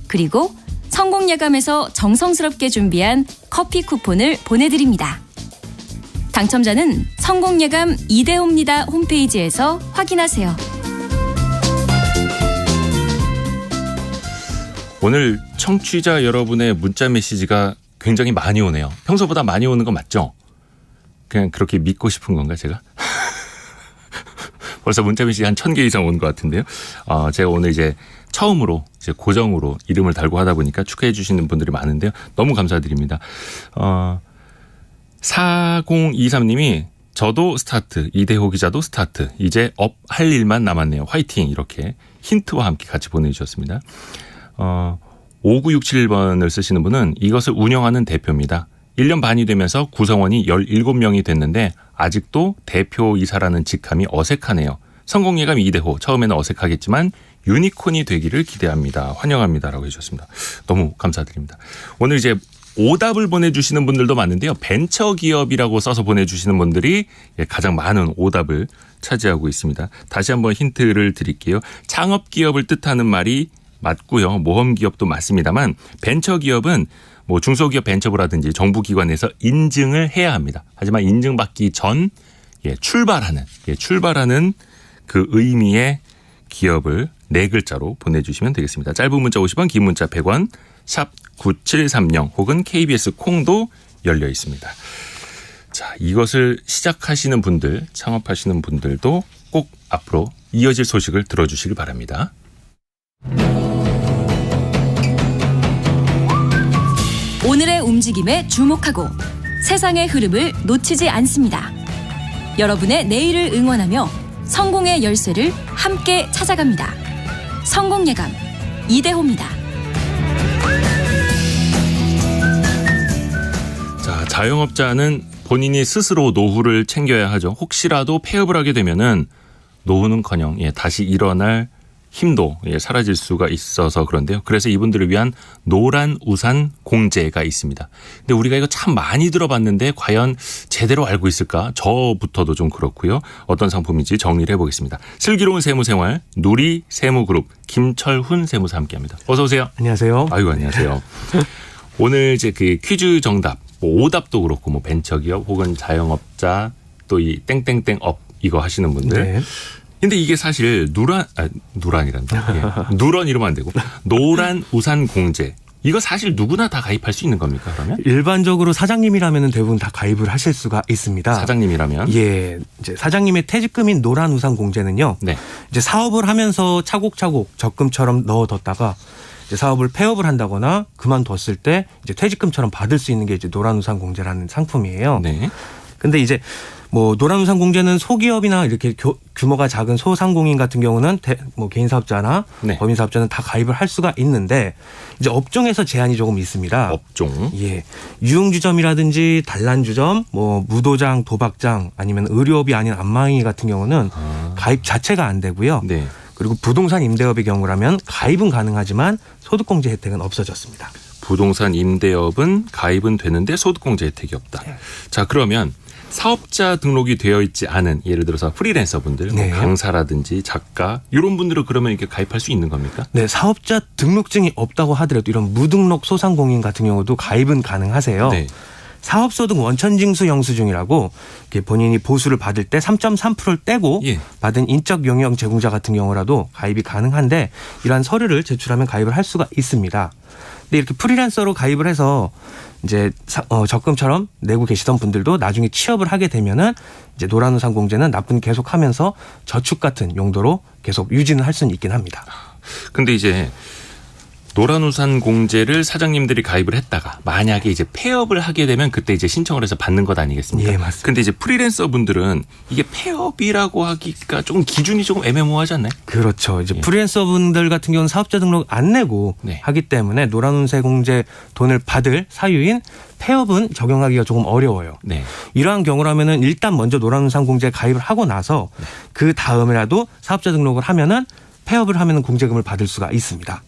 B: 그리고 성공예감에서 정성스럽게 준비한 커피 쿠폰을 보내드립니다. 당첨자는 성공예감 이대호입니다 홈페이지에서 확인하세요.
A: 오늘 청취자 여러분의 문자 메시지가 굉장히 많이 오네요. 평소보다 많이 오는 거 맞죠? 그냥 그렇게 믿고 싶은 건가 제가? 벌써 문자 메시지 한 1000개 이상 온 것 같은데요. 제가 오늘 이제 처음으로 이제 고정으로 이름을 달고 하다 보니까 축하해 주시는 분들이 많은데요. 너무 감사드립니다. 4023님이 저도 스타트, 이대호 기자도 스타트, 이제 업 할 일만 남았네요. 화이팅! 이렇게 힌트와 함께 같이 보내주셨습니다. 5967번을 쓰시는 분은 이것을 운영하는 대표입니다. 1년 반이 되면서 구성원이 17명이 됐는데 아직도 대표이사라는 직함이 어색하네요. 성공예감 이대호, 처음에는 어색하겠지만 유니콘이 되기를 기대합니다. 환영합니다라고 해주셨습니다. 너무 감사드립니다. 오늘 이제 오답을 보내주시는 분들도 많은데요. 벤처기업이라고 써서 보내주시는 분들이 가장 많은 오답을 차지하고 있습니다. 다시 한번 힌트를 드릴게요. 창업기업을 뜻하는 말이 맞고요. 모험기업도 맞습니다만 벤처기업은 뭐 중소기업 벤처부라든지 정부기관에서 인증을 해야 합니다. 하지만 인증받기 전 출발하는 그 의미의 기업을 4글자로 보내주시면 되겠습니다. 짧은 문자 50원, 긴 문자 100원, 샵 9730 혹은 KBS 콩도 열려 있습니다. 자, 이것을 시작하시는 분들, 창업하시는 분들도 꼭 앞으로 이어질 소식을 들어주시길 바랍니다.
B: 오늘의 움직임에 주목하고 세상의 흐름을 놓치지 않습니다. 여러분의 내일을 응원하며 성공의 열쇠를 함께 찾아갑니다. 성공예감 이대호입니다.
A: 자, 자영업자는 본인이 스스로 노후를 챙겨야 하죠. 혹시라도 폐업을 하게 되면은 노후는커녕 다시 일어날 힘도 사라질 수가 있어서 그런데요. 그래서 이분들을 위한 노란 우산 공제가 있습니다. 근데 우리가 이거 참 많이 들어봤는데 과연 제대로 알고 있을까? 저부터도 좀 그렇고요. 어떤 상품인지 정리를 해보겠습니다. 슬기로운 세무생활 누리 세무그룹 김철훈 세무사 함께합니다. 어서 오세요.
E: 안녕하세요.
A: 아이고 안녕하세요. 오늘 이제 그 퀴즈 정답, 오답도 그렇고 뭐 벤처기업 혹은 자영업자 또 이 땡땡땡업 이거 하시는 분들.
E: 네.
A: 근데 이게 사실 누란이란다. 누런 이러면 안 되고 노란 우산 공제. 이거 사실 누구나 다 가입할 수 있는 겁니까, 그러면?
E: 일반적으로 사장님이라면 대부분 다 가입을 하실 수가 있습니다.
A: 사장님이라면?
E: 예. 이제 사장님의 퇴직금인 노란 우산 공제는요.
A: 네.
E: 이제 사업을 하면서 차곡차곡 적금처럼 넣어뒀다가 이제 사업을 폐업을 한다거나 그만뒀을 때 이제 퇴직금처럼 받을 수 있는 게 이제 노란 우산 공제라는 상품이에요.
A: 네.
E: 근데 이제 뭐 노란우산 공제는 소기업이나 이렇게 규모가 작은 소상공인 같은 경우는 뭐 개인 사업자나
A: 네.
E: 법인 사업자는 다 가입을 할 수가 있는데 이제 업종에서 제한이 조금 있습니다.
A: 업종.
E: 예. 유흥주점이라든지 단란주점, 뭐 무도장, 도박장 아니면 의료업이 아닌 안마의 같은 경우는 가입 자체가 안 되고요.
A: 네.
E: 그리고 부동산 임대업의 경우라면 가입은 가능하지만 소득공제 혜택은 없어졌습니다.
A: 부동산 임대업은 가입은 되는데 소득공제 혜택이 없다.
E: 네.
A: 자, 그러면 사업자 등록이 되어 있지 않은 예를 들어서 프리랜서분들,
E: 네.
A: 뭐 강사라든지 작가 이런 분들은 그러면 이렇게 가입할 수 있는 겁니까?
E: 네, 사업자 등록증이 없다고 하더라도 이런 무등록 소상공인 같은 경우도 가입은 가능하세요.
A: 네.
E: 사업소득 원천징수 영수증이라고 본인이 보수를 받을 때 3.3%를 떼고
A: 예.
E: 받은 인적 용역 제공자 같은 경우라도 가입이 가능한데 이러한 서류를 제출하면 가입을 할 수가 있습니다. 근데 이렇게 프리랜서로 가입을 해서 이제 적금처럼 내고 계시던 분들도 나중에 취업을 하게 되면은 이제 노란우산공제는 납부는 계속하면서 저축 같은 용도로 계속 유지는 할 수는 있긴 합니다.
A: 근데 이제 노란우산 공제를 사장님들이 가입을 했다가 만약에 이제 폐업을 하게 되면 그때 이제 신청을 해서 받는 것 아니겠습니까?
E: 예, 맞습니다.
A: 근데 이제 프리랜서 분들은 이게 폐업이라고 하기가 조금 기준이 조금 애매모호하지 않나요?
E: 그렇죠. 이제
A: 예.
E: 프리랜서 분들 같은 경우는 사업자 등록 안 내고
A: 네.
E: 하기 때문에 노란운세 공제 돈을 받을 사유인 폐업은 적용하기가 조금 어려워요.
A: 네.
E: 이러한 경우라면은 일단 먼저 노란운산 공제에 가입을 하고 나서 그 다음에라도 사업자 등록을 하면은 폐업을 하면은 공제금을 받을 수가 있습니다.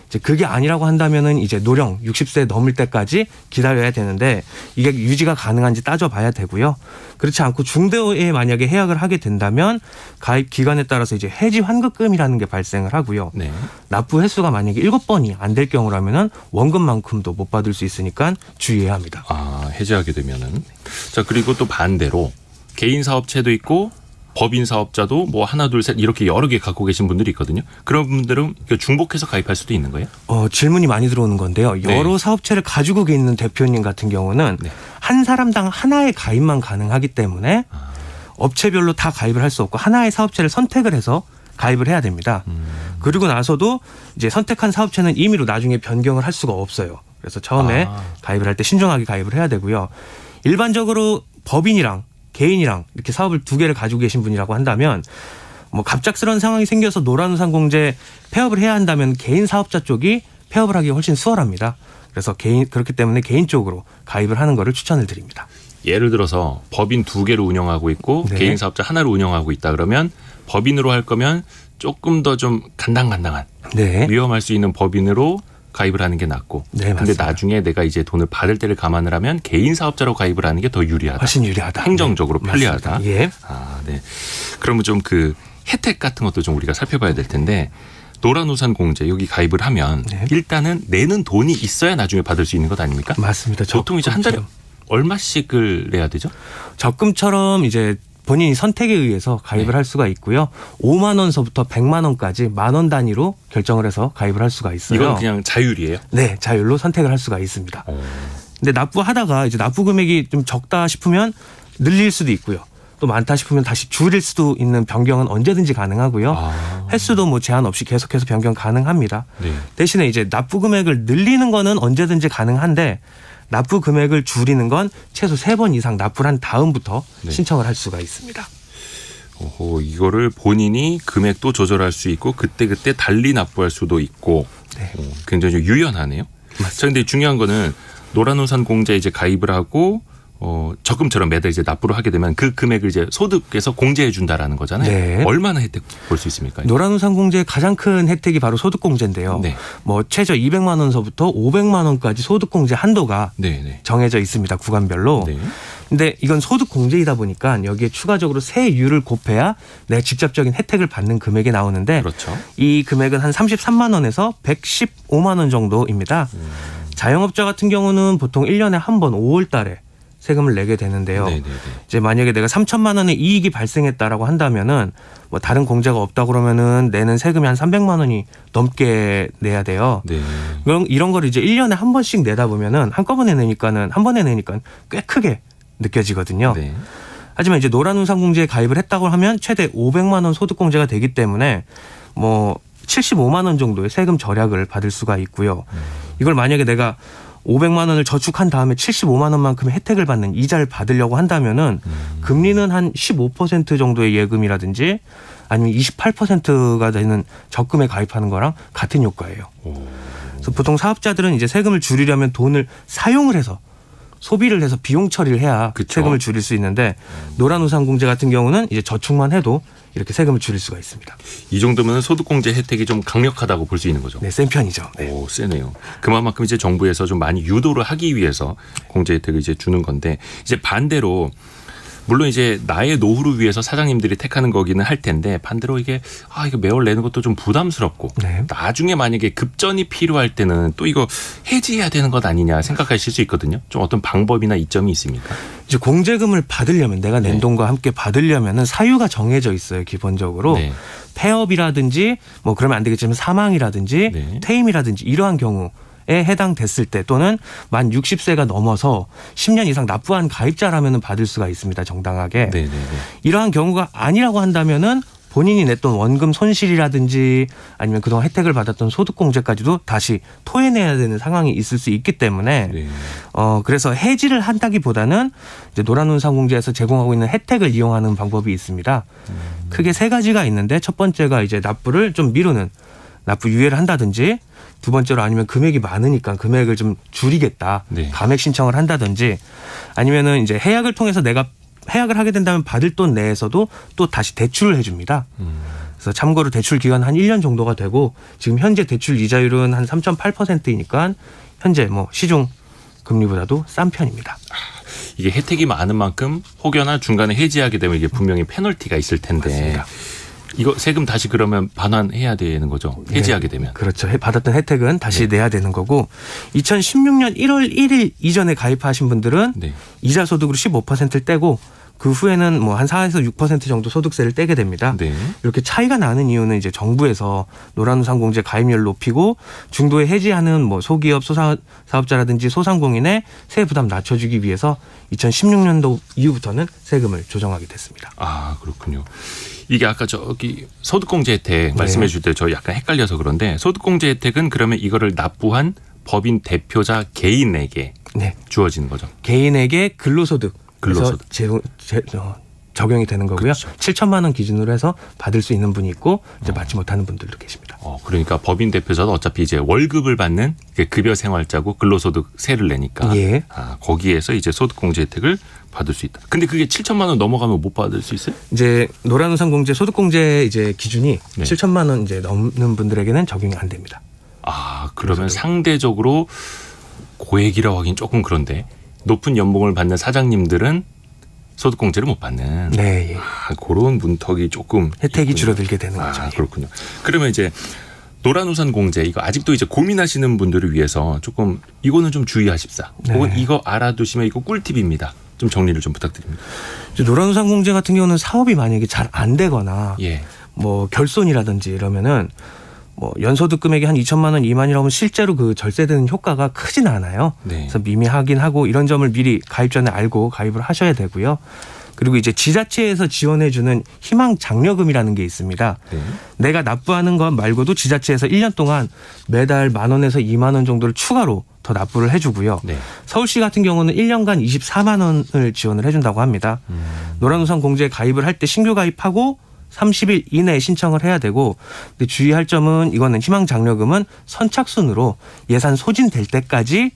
E: 이제 그게 아니라고 한다면은 이제 노령 60세 넘을 때까지 기다려야 되는데 이게 유지가 가능한지 따져봐야 되고요. 그렇지 않고 중도에 만약에 해약을 하게 된다면 가입 기간에 따라서 이제 해지 환급금이라는 게 발생을 하고요.
A: 네.
E: 납부 횟수가 만약에 7번이 안 될 경우라면은 원금만큼도 못 받을 수 있으니까 주의해야 합니다.
A: 아, 해지하게 되면은. 자, 그리고 또 반대로 개인 사업체도 있고 법인 사업자도 뭐 하나 둘 셋 이렇게 여러 개 갖고 계신 분들이 있거든요. 그런 분들은 중복해서 가입할 수도 있는 거예요?
E: 질문이 많이 들어오는 건데요. 여러
A: 네.
E: 사업체를 가지고 있는 대표님 같은 경우는
A: 네.
E: 한 사람당 하나의 가입만 가능하기 때문에 업체별로 다 가입을 할 수 없고 하나의 사업체를 선택을 해서 가입을 해야 됩니다. 그리고 나서도 이제 선택한 사업체는 임의로 나중에 변경을 할 수가 없어요. 그래서 처음에 가입을 할 때 신중하게 가입을 해야 되고요. 일반적으로 법인이랑 개인이랑 이렇게 사업을 두 개를 가지고 계신 분이라고 한다면 뭐 갑작스러운 상황이 생겨서 노란우산 공제 폐업을 해야 한다면 개인 사업자 쪽이 폐업을 하기 훨씬 수월합니다. 그래서 그렇기 때문에 개인 쪽으로 가입을 하는 거를 추천을 드립니다.
A: 예를 들어서 법인 2개를 운영하고 있고
E: 네.
A: 개인 사업자 하나를 운영하고 있다 그러면 법인으로 할 거면 조금 더 좀 간당간당한
E: 네.
A: 위험할 수 있는 법인으로 가입을 하는 게 낫고
E: 네,
A: 근데
E: 맞습니다.
A: 나중에 내가 이제 돈을 받을 때를 감안을 하면 개인 사업자로 가입을 하는 게 더 유리하다.
E: 훨씬 유리하다.
A: 행정적으로
E: 네.
A: 편리하다.
E: 맞습니다. 예.
A: 아, 네. 그러면 좀 그 혜택 같은 것도 좀 우리가 살펴봐야 될 텐데 노란우산 공제 여기 가입을 하면
E: 네.
A: 일단은 내는 돈이 있어야 나중에 받을 수 있는 것 아닙니까?
E: 맞습니다.
A: 보통 이제 한 달에
E: 적금처럼.
A: 얼마씩을 내야 되죠?
E: 적금처럼 이제 본인이 선택에 의해서 가입을
A: 네.
E: 할 수가 있고요. 5만 원서부터 100만 원까지 10,000원 단위로 결정을 해서 가입을 할 수가 있어요.
A: 이건 그냥 자율이에요?
E: 네, 자율로 선택을 할 수가 있습니다. 근데 납부하다가 이제 납부 금액이 좀 적다 싶으면 늘릴 수도 있고요. 또 많다 싶으면 다시 줄일 수도 있는 변경은 언제든지 가능하고요.
A: 아.
E: 횟수도 뭐 제한 없이 계속해서 변경 가능합니다.
A: 네.
E: 대신에 이제 납부 금액을 늘리는 거는 언제든지 가능한데 납부 금액을 줄이는 건 최소 3번 이상 납부를 한 다음부터
A: 네.
E: 신청을 할 수가 있습니다.
A: 이거를 본인이 금액도 조절할 수 있고 그때그때 달리 납부할 수도 있고
E: 네.
A: 굉장히 좀 유연하네요. 자, 근데 중요한 거는 노란우산 공제에 이제 가입을 하고 적금처럼 매달 이제 납부를 하게 되면 그 금액을 이제 소득에서 공제해 준다라는 거잖아요.
E: 네.
A: 얼마나 혜택 볼 수 있습니까?
E: 노란우산 공제의 가장 큰 혜택이 바로 소득공제인데요.
A: 네.
E: 뭐 최저 200만 원서부터 500만 원까지 소득공제 한도가
A: 네.
E: 정해져 있습니다. 구간별로.
A: 네.
E: 근데 이건 소득공제이다 보니까 여기에 추가적으로 세율을 곱해야 내 직접적인 혜택을 받는 금액이 나오는데
A: 그렇죠.
E: 이 금액은 한 33만 원에서 115만 원 정도입니다. 자영업자 같은 경우는 보통 1년에 한 번 5월 달에 세금을 내게 되는데요.
A: 네네네.
E: 이제 만약에 내가 3천만 원의 이익이 발생했다라고 한다면은 뭐 다른 공제가 없다 그러면은 내는 세금이 한 300만 원이 넘게 내야 돼요.
A: 네.
E: 이런 걸 이제 1년에 한 번씩 내다 보면은 한꺼번에 내니까는 한 번에 내니까 꽤 크게 느껴지거든요.
A: 네.
E: 하지만 이제 노란우산 공제에 가입을 했다고 하면 최대 500만 원 소득 공제가 되기 때문에 뭐 75만 원 정도의 세금 절약을 받을 수가 있고요. 이걸 만약에 내가 500만 원을 저축한 다음에 75만 원만큼의 혜택을 받는 이자를 받으려고 한다면은 금리는 한 15% 정도의 예금이라든지 아니면 28%가 되는 적금에 가입하는 거랑 같은 효과예요. 그래서 보통 사업자들은 이제 세금을 줄이려면 돈을 사용을 해서 소비를 해서 비용 처리를 해야
A: 그쵸.
E: 세금을 줄일 수 있는데 노란우산 공제 같은 경우는 이제 저축만 해도 이렇게 세금을 줄일 수가 있습니다.
A: 이 정도면 소득공제 혜택이 좀 강력하다고 볼 수 있는 거죠.
E: 네, 센 편이죠. 네.
A: 오, 세네요. 그만큼 이제 정부에서 좀 많이 유도를 하기 위해서 공제 혜택을 이제 주는 건데 이제 반대로 물론 이제 나의 노후를 위해서 사장님들이 택하는 거기는 할 텐데 반대로 이게 이거 매월 내는 것도 좀 부담스럽고
E: 네.
A: 나중에 만약에 급전이 필요할 때는 또 이거 해지해야 되는 것 아니냐 생각하실 수 있거든요. 좀 어떤 방법이나 이점이 있습니까?
E: 이제 공제금을 받으려면 내가 낸
A: 네.
E: 돈과 함께 받으려면은 사유가 정해져 있어요. 기본적으로
A: 네.
E: 폐업이라든지 뭐 그러면 안 되겠지만 사망이라든지
A: 네.
E: 퇴임이라든지 이러한 경우에 해당됐을 때 또는 만 60세가 넘어서 10년 이상 납부한 가입자라면은 받을 수가 있습니다. 정당하게.
A: 네네네.
E: 이러한 경우가 아니라고 한다면은 본인이 냈던 원금 손실이라든지 아니면 그동안 혜택을 받았던 소득공제까지도 다시 토해내야 되는 상황이 있을 수 있기 때문에
A: 네.
E: 그래서 해지를 한다기보다는 이제 노란운상공제에서 제공하고 있는 혜택을 이용하는 방법이 있습니다. 크게 세 가지가 있는데 첫 번째가 이제 납부를 좀 미루는 납부 유예를 한다든지 두 번째로 아니면 금액이 많으니까 금액을 좀 줄이겠다.
A: 네.
E: 감액 신청을 한다든지 아니면은 이제 해약을 통해서 내가 해약을 하게 된다면 받을 돈 내에서도 또 다시 대출을 해줍니다. 그래서 참고로 대출 기간 한 1년 정도가 되고 지금 현재 대출 이자율은 한 3.8%이니까 현재 뭐 시중 금리보다도 싼 편입니다.
A: 이게 혜택이 많은 만큼 혹여나 중간에 해지하게 되면 이게 분명히 페널티가 있을 텐데
E: 맞습니다.
A: 이거 세금 다시 그러면 반환해야 되는 거죠. 해지하게 되면.
E: 그렇죠. 받았던 혜택은 다시 내야 되는 거고 2016년 1월 1일 이전에 가입하신 분들은
A: 네.
E: 이자 소득으로 15%를 떼고 그 후에는 뭐 한 4에서 6% 정도 소득세를 떼게 됩니다.
A: 네.
E: 이렇게 차이가 나는 이유는 이제 정부에서 노란우산공제 가입률을 높이고 중도에 해지하는 뭐 소기업 소사업자라든지 소상공인의 세부 부담 낮춰주기 위해서 2016년도 이후부터는 세금을 조정하게 됐습니다.
A: 아, 그렇군요. 이게 아까 저기 소득공제 혜택 말씀해 줄 때 저 약간 헷갈려서 그런데 소득공제 혜택은 그러면 이거를 납부한 법인 대표자 개인에게
E: 네.
A: 주어지는 거죠.
E: 개인에게 근로소득.
A: 근로소득.
E: 적용이 되는 거고요.
A: 그렇죠.
E: 7천만 원 기준으로 해서 받을 수 있는 분이 있고 이제 받지 못하는 분들도 계십니다.
A: 그러니까 법인 대표자도 어차피 이제 월급을 받는 급여 생활자고 근로소득세를 내니까
E: 예.
A: 거기에서 이제 소득공제 혜택을 받을 수 있다. 근데 그게 7천만 원 넘어가면 못 받을 수 있어요?
E: 이제 노란우산공제 소득공제 이제 기준이
A: 네.
E: 7천만 원 이제 넘는 분들에게는 적용이 안 됩니다.
A: 그러면 상대적으로 고액이라고 하긴 조금 그런데 높은 연봉을 받는 사장님들은 소득공제를 못 받는.
E: 네. 예.
A: 그런 문턱이 조금
E: 혜택이
A: 있군요.
E: 줄어들게 되는 거죠.
A: 그렇군요. 그러면 이제 노란우산 공제 이거 아직도 이제 고민하시는 분들을 위해서 조금 이거는 좀 주의하십사.
E: 네.
A: 혹은 이거 알아두시면 이거 꿀팁입니다. 좀 정리를 좀 부탁드립니다.
E: 이제 노란우산공제 같은 경우는 사업이 만약에 잘 안 되거나
A: 예.
E: 뭐 결손이라든지 이러면은 뭐 연소득 금액이 한 2천만 원 미만이라면 실제로 그 절세되는 효과가 크진 않아요.
A: 네.
E: 그래서 미미하긴 하고 이런 점을 미리 가입 전에 알고 가입을 하셔야 되고요. 그리고 이제 지자체에서 지원해주는 희망 장려금이라는 게 있습니다.
A: 네.
E: 내가 납부하는 것 말고도 지자체에서 1년 동안 매달 10,000원에서 2만 원 정도를 추가로 더 납부를 해주고요.
A: 네.
E: 서울시 같은 경우는 1년간 24만 원을 지원을 해준다고 합니다. 노란우산 공제에 가입을 할 때 신규 가입하고 30일 이내에 신청을 해야 되고 근데 주의할 점은 이거는 희망장려금은 선착순으로 예산 소진될 때까지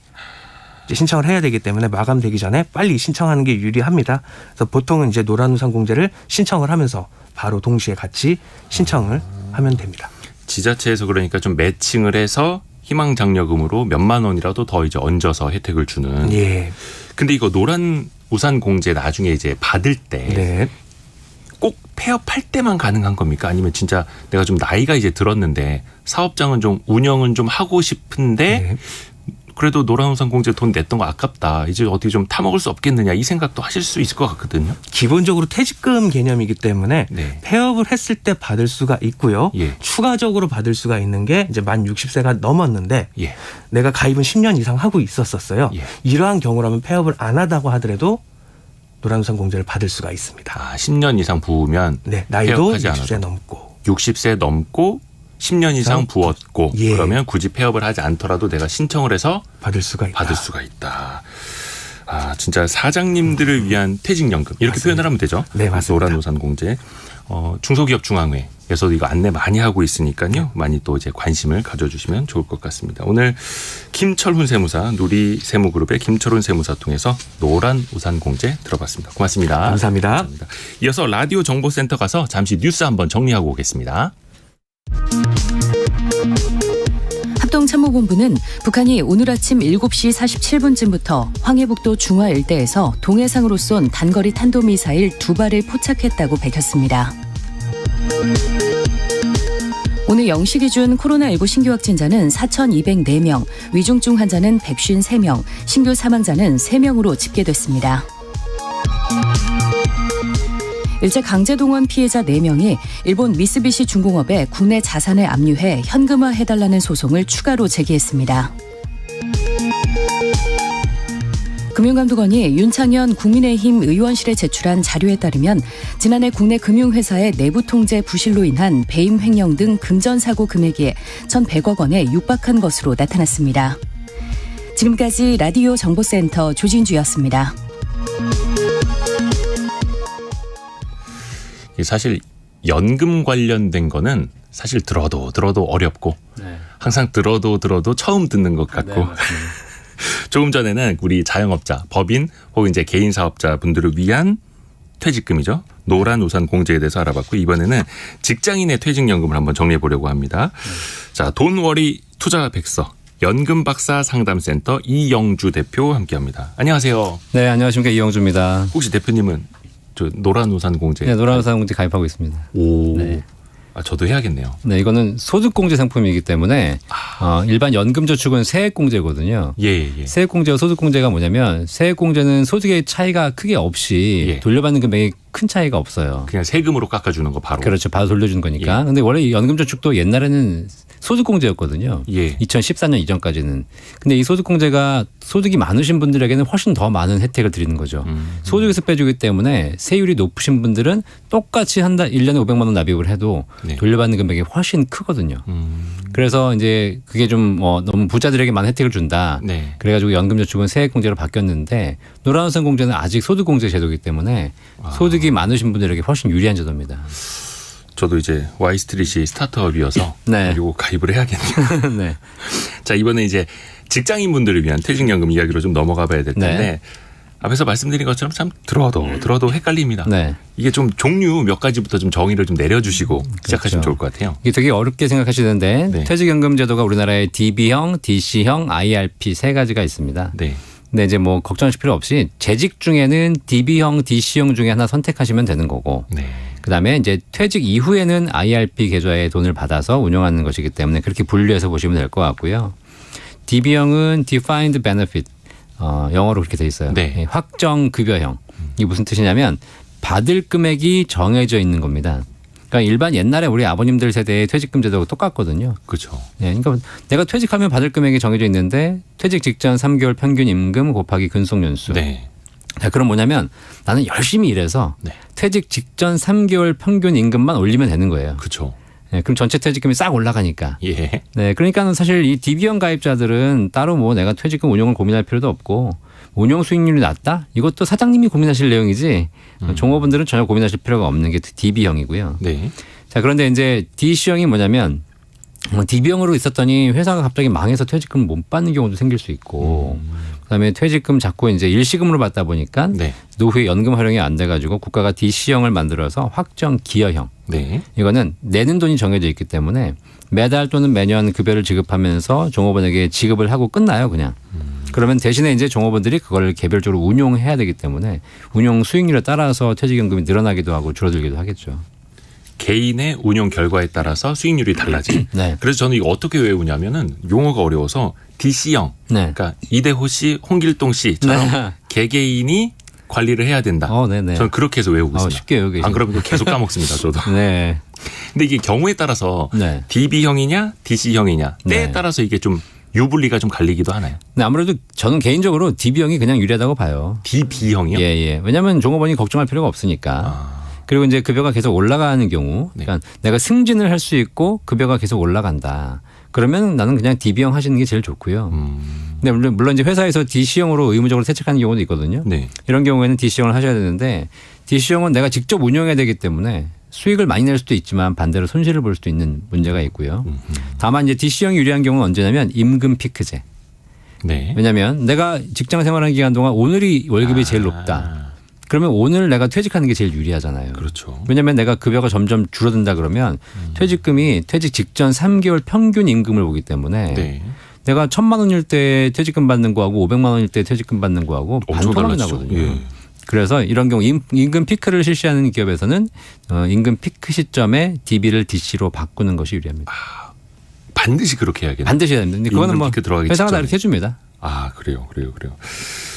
E: 이제 신청을 해야 되기 때문에 마감되기 전에 빨리 신청하는 게 유리합니다. 그래서 보통은 이제 노란우산 공제를 신청을 하면서 바로 동시에 같이 신청을 하면 됩니다.
A: 지자체에서 그러니까 좀 매칭을 해서 희망장려금으로 몇만 원이라도 더 이제 얹어서 혜택을 주는.
E: 예.
A: 근데 이거 노란우산 공제 나중에 이제 받을 때
E: 네.
A: 꼭 폐업할 때만 가능한 겁니까? 아니면 진짜 내가 좀 나이가 이제 들었는데 사업장은 좀 운영은 좀 하고 싶은데
E: 네.
A: 그래도 노란우산 공제 돈 냈던 거 아깝다. 이제 어떻게 좀 타먹을 수 없겠느냐 이 생각도 하실 수 있을 것 같거든요.
E: 기본적으로 퇴직금 개념이기 때문에
A: 네.
E: 폐업을 했을 때 받을 수가 있고요.
A: 예.
E: 추가적으로 받을 수가 있는 게 이제 만 60세가 넘었는데
A: 예.
E: 내가 가입은 10년 이상 하고 있었어요.
A: 예.
E: 이러한 경우라면 폐업을 안 하다고 하더라도 노란우산 공제를 받을 수가 있습니다.
A: 10년 이상 부으면
E: 네, 나이도
A: 폐업하지
E: 60세
A: 않아도.
E: 넘고
A: 60세 넘고 10년 이상 부었고
E: 예.
A: 그러면 굳이 폐업을 하지 않더라도 내가 신청을 해서
E: 받을 수가 있다.
A: 받을 수가 있다. 진짜 사장님들을 위한 퇴직연금 이렇게
E: 맞습니다.
A: 표현을 하면 되죠.
E: 네, 맞습니다.
A: 노란우산 공제. 중소기업 중앙회에서도 이거 안내 많이 하고 있으니까요. 많이 또 이제 관심을 가져주시면 좋을 것 같습니다. 오늘 김철훈 세무사 누리세무그룹의 김철훈 세무사 통해서 노란우산 공제 들어봤습니다. 고맙습니다.
E: 감사합니다.
A: 이어서 라디오 정보센터 가서 잠시 뉴스 한번 정리하고 오겠습니다.
B: 합동참모
F: 참모본부는 북한이 오늘 아침 7시 47분쯤부터 황해북도 중화 일대에서 동해상으로 쏜 단거리 탄도미사일 2발을 포착했다고 밝혔습니다. 오늘 0시 기준 코로나19 신규 확진자는 4,204명, 위중증 환자는 153명, 신규 사망자는 3명으로 집계됐습니다. 일제 강제동원 피해자 4명이 일본 미쓰비시 중공업에 국내 자산을 압류해 현금화해달라는 소송을 추가로 제기했습니다. 금융감독원이 윤창현 국민의힘 의원실에 제출한 자료에 따르면 지난해 국내 금융회사의 내부 통제 부실로 인한 배임 횡령 등 금전사고 금액이 1,100억 원에 육박한 것으로 나타났습니다. 지금까지 라디오 정보센터 조진주였습니다.
A: 사실 연금 관련된 거는 사실 들어도 어렵고 항상 들어도 처음 듣는 것 같고 조금 전에는 우리 자영업자, 법인 혹은 이제 개인 사업자 분들을 위한 퇴직금이죠. 노란 우산 공제에 대해서 알아봤고 이번에는 직장인의 퇴직연금을 한번 정리해 보려고 합니다. 자, 돈워리 투자 백서 연금 박사 상담센터 이영주 대표 함께합니다. 안녕하세요.
G: 네, 안녕하십니까. 이영주입니다.
A: 혹시 대표님은 저 노란 우산 공제?
G: 네, 노란 우산 공제 가입하고 있습니다.
A: 오.
G: 네.
A: 아, 저도 해야겠네요.
G: 네, 이거는 소득공제 상품이기 때문에 일반 연금저축은 세액공제거든요.
A: 예.
G: 세액공제와 소득공제가 뭐냐면 세액공제는 소득의 차이가 크게 없이 돌려받는 금액이 큰 차이가 없어요.
A: 그냥 세금으로 깎아주는 거 바로.
G: 그렇죠. 바로 돌려주는 거니까. 근데 원래 이 연금저축도 옛날에는 소득공제였거든요. 2014년 이전까지는. 근데 이 소득공제가 소득이 많으신 분들에게는 훨씬 더 많은 혜택을 드리는 거죠. 소득에서 빼주기 때문에 세율이 높으신 분들은 똑같이 한 달 1년에 500만 원 납입을 해도 돌려받는 금액이 훨씬 크거든요. 그래서 이제 그게 좀 너무 부자들에게 많은 혜택을 준다. 그래가지고 연금저축은 세액공제로 바뀌었는데 노란우산 공제는 아직 소득공제 제도이기 때문에 소득이 많으신 분들에게 훨씬 유리한 제도입니다.
A: 저도 이제 Y스트릿이 스타트업이어서 이거 가입을 해야겠네요.
G: 네.
A: 자, 이번에 이제 직장인분들을 위한 퇴직연금 이야기로 좀 넘어가 봐야 될 텐데 앞에서 말씀드린 것처럼 참 들어도 헷갈립니다. 이게 좀 종류 몇 가지부터 좀 정의를 좀 내려주시고 시작하시면 좋을 것 같아요.
G: 이게 되게 어렵게 생각하시는데 퇴직연금 제도가 우리나라에 DB형, DC형, IRP 세 가지가 있습니다. 근데 이제 뭐 걱정하실 필요 없이 재직 중에는 DB형, DC형 중에 하나 선택하시면 되는 거고 그다음에 이제 퇴직 이후에는 IRP 계좌에 돈을 받아서 운용하는 것이기 때문에 그렇게 분류해서 보시면 될 것 같고요. DB형은 Defined Benefit 영어로 그렇게 돼 있어요. 확정 급여형. 이게 무슨 뜻이냐면 받을 금액이 정해져 있는 겁니다. 그러니까 일반 옛날에 우리 아버님들 세대의 퇴직금 제도가 똑같거든요.
A: 그렇죠.
G: 그러니까 내가 퇴직하면 받을 금액이 정해져 있는데 퇴직 직전 3개월 평균 임금 곱하기 근속연수. 자, 그럼 뭐냐면 나는 열심히 일해서 퇴직 직전 3개월 평균 임금만 올리면 되는 거예요.
A: 그렇죠.
G: 그럼 전체 퇴직금이 싹 올라가니까.
A: 네,
G: 그러니까는 사실 이 DB형 가입자들은 따로 뭐 내가 퇴직금 운용을 고민할 필요도 없고 운용 수익률이 낮다? 이것도 사장님이 고민하실 내용이지 종업원들은 전혀 고민하실 필요가 없는 게 DB형이고요. 자, 그런데 이제 DC형이 뭐냐면 DB형으로 있었더니 회사가 갑자기 망해서 퇴직금 못 받는 경우도 생길 수 있고 그다음에 퇴직금 자꾸 이제 일시금으로 받다 보니까 노후에 연금 활용이 안 돼가지고 국가가 DC형을 만들어서 확정 기여형. 이거는 내는 돈이 정해져 있기 때문에 매달 또는 매년 급여를 지급하면서 종업원에게 지급을 하고 끝나요, 그냥. 그러면 대신에 이제 종업원들이 그걸 개별적으로 운용해야 되기 때문에 운용 수익률에 따라서 퇴직연금이 늘어나기도 하고 줄어들기도 하겠죠.
A: 개인의 운용 결과에 따라서 수익률이 달라지. 그래서 저는 이거 어떻게 외우냐면은 용어가 어려워서 DC형. 그러니까 이대호 씨, 홍길동 씨처럼 개개인이 관리를 해야 된다. 저는 그렇게 해서 외우고 있습니다.
G: 쉽게 외우고 계시네요.
A: 안 그러면 계속 까먹습니다, 저도. 근데 이게 경우에 따라서 DB형이냐 DC형이냐 때에 따라서 이게 좀 유불리가 좀 갈리기도 하나요?
G: 아무래도 저는 개인적으로 DB형이 그냥 유리하다고 봐요.
A: DB형이요?
G: 왜냐하면 종업원이 걱정할 필요가 없으니까. 그리고 이제 급여가 계속 올라가는 경우, 그러니까 내가 승진을 할 수 있고 급여가 계속 올라간다. 그러면 나는 그냥 DB형 하시는 게 제일 좋고요. 근데 물론 이제 회사에서 DC형으로 의무적으로 퇴직하는 경우도 있거든요. 이런 경우에는 DC형을 하셔야 되는데 DC형은 내가 직접 운영해야 되기 때문에 수익을 많이 낼 수도 있지만 반대로 손실을 볼 수도 있는 문제가 있고요. 다만 이제 DC형이 유리한 경우는 언제냐면 임금 피크제. 왜냐하면 내가 직장 생활하는 기간 동안 오늘이 월급이 제일 높다. 그러면 오늘 내가 퇴직하는 게 제일 유리하잖아요.
A: 그렇죠.
G: 왜냐하면 내가 급여가 점점 줄어든다 그러면 퇴직금이 퇴직 직전 3개월 평균 임금을 보기 때문에 내가 1,000만 원일 때 퇴직금 받는 거하고 500만 원일 때 퇴직금 받는 거하고
A: 엄청
G: 반토막이
A: 달랐죠.
G: 나거든요.
A: 예.
G: 그래서 이런 경우 임금 피크를 실시하는 기업에서는 임금 피크 시점에 DB를 DC로 바꾸는 것이 유리합니다.
A: 반드시 그렇게 해야겠네요.
G: 반드시 해야 됩니다. 그거는
A: 임금
G: 뭐
A: 피크 들어가기
G: 회사가 다
A: 직전에.
G: 이렇게 해줍니다.
A: 아, 그래요.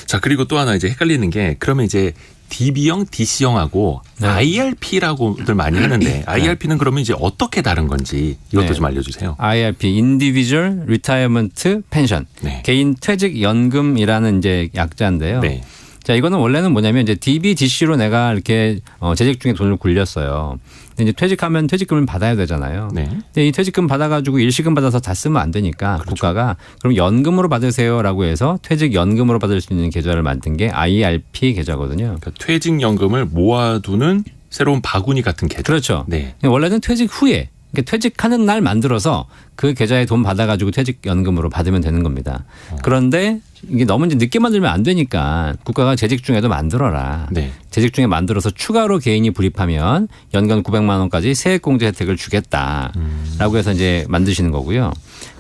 A: 자, 그리고 또 하나 이제 헷갈리는 게 그러면 이제 DB형, DC형하고
G: 네.
A: IRP라고들 많이 하는데 IRP는 그러면 이제 어떻게 다른 건지 이것도
G: 네.
A: 좀 알려주세요.
G: IRP, Individual Retirement Pension,
A: 네.
G: 개인 퇴직 연금이라는 이제 약자인데요.
A: 네.
G: 자, 이거는 원래는 뭐냐면 이제 DB, DC로 내가 이렇게 재직 중에 돈을 굴렸어요. 근데 이제 퇴직하면 퇴직금을 받아야 되잖아요.
A: 네.
G: 근데 이 퇴직금 받아가지고 일시금 받아서 다 쓰면 안 되니까
A: 그렇죠.
G: 국가가 그럼 연금으로 받으세요라고 해서 퇴직 연금으로 받을 수 있는 계좌를 만든 게 IRP 계좌거든요.
A: 그러니까 퇴직연금을 모아두는 새로운 바구니 같은 계좌.
G: 그렇죠.
A: 네.
G: 원래는 퇴직 후에 그러니까 퇴직하는 날 만들어서 그 계좌에 돈 받아가지고 퇴직연금으로 받으면 되는 겁니다. 그런데 이게 너무 이제 늦게 만들면 안 되니까 국가가 재직 중에도 만들어라.
A: 네.
G: 재직 중에 만들어서 추가로 개인이 불입하면 연간 900만 원까지 세액공제 혜택을 주겠다라고 해서 이제 만드시는 거고요.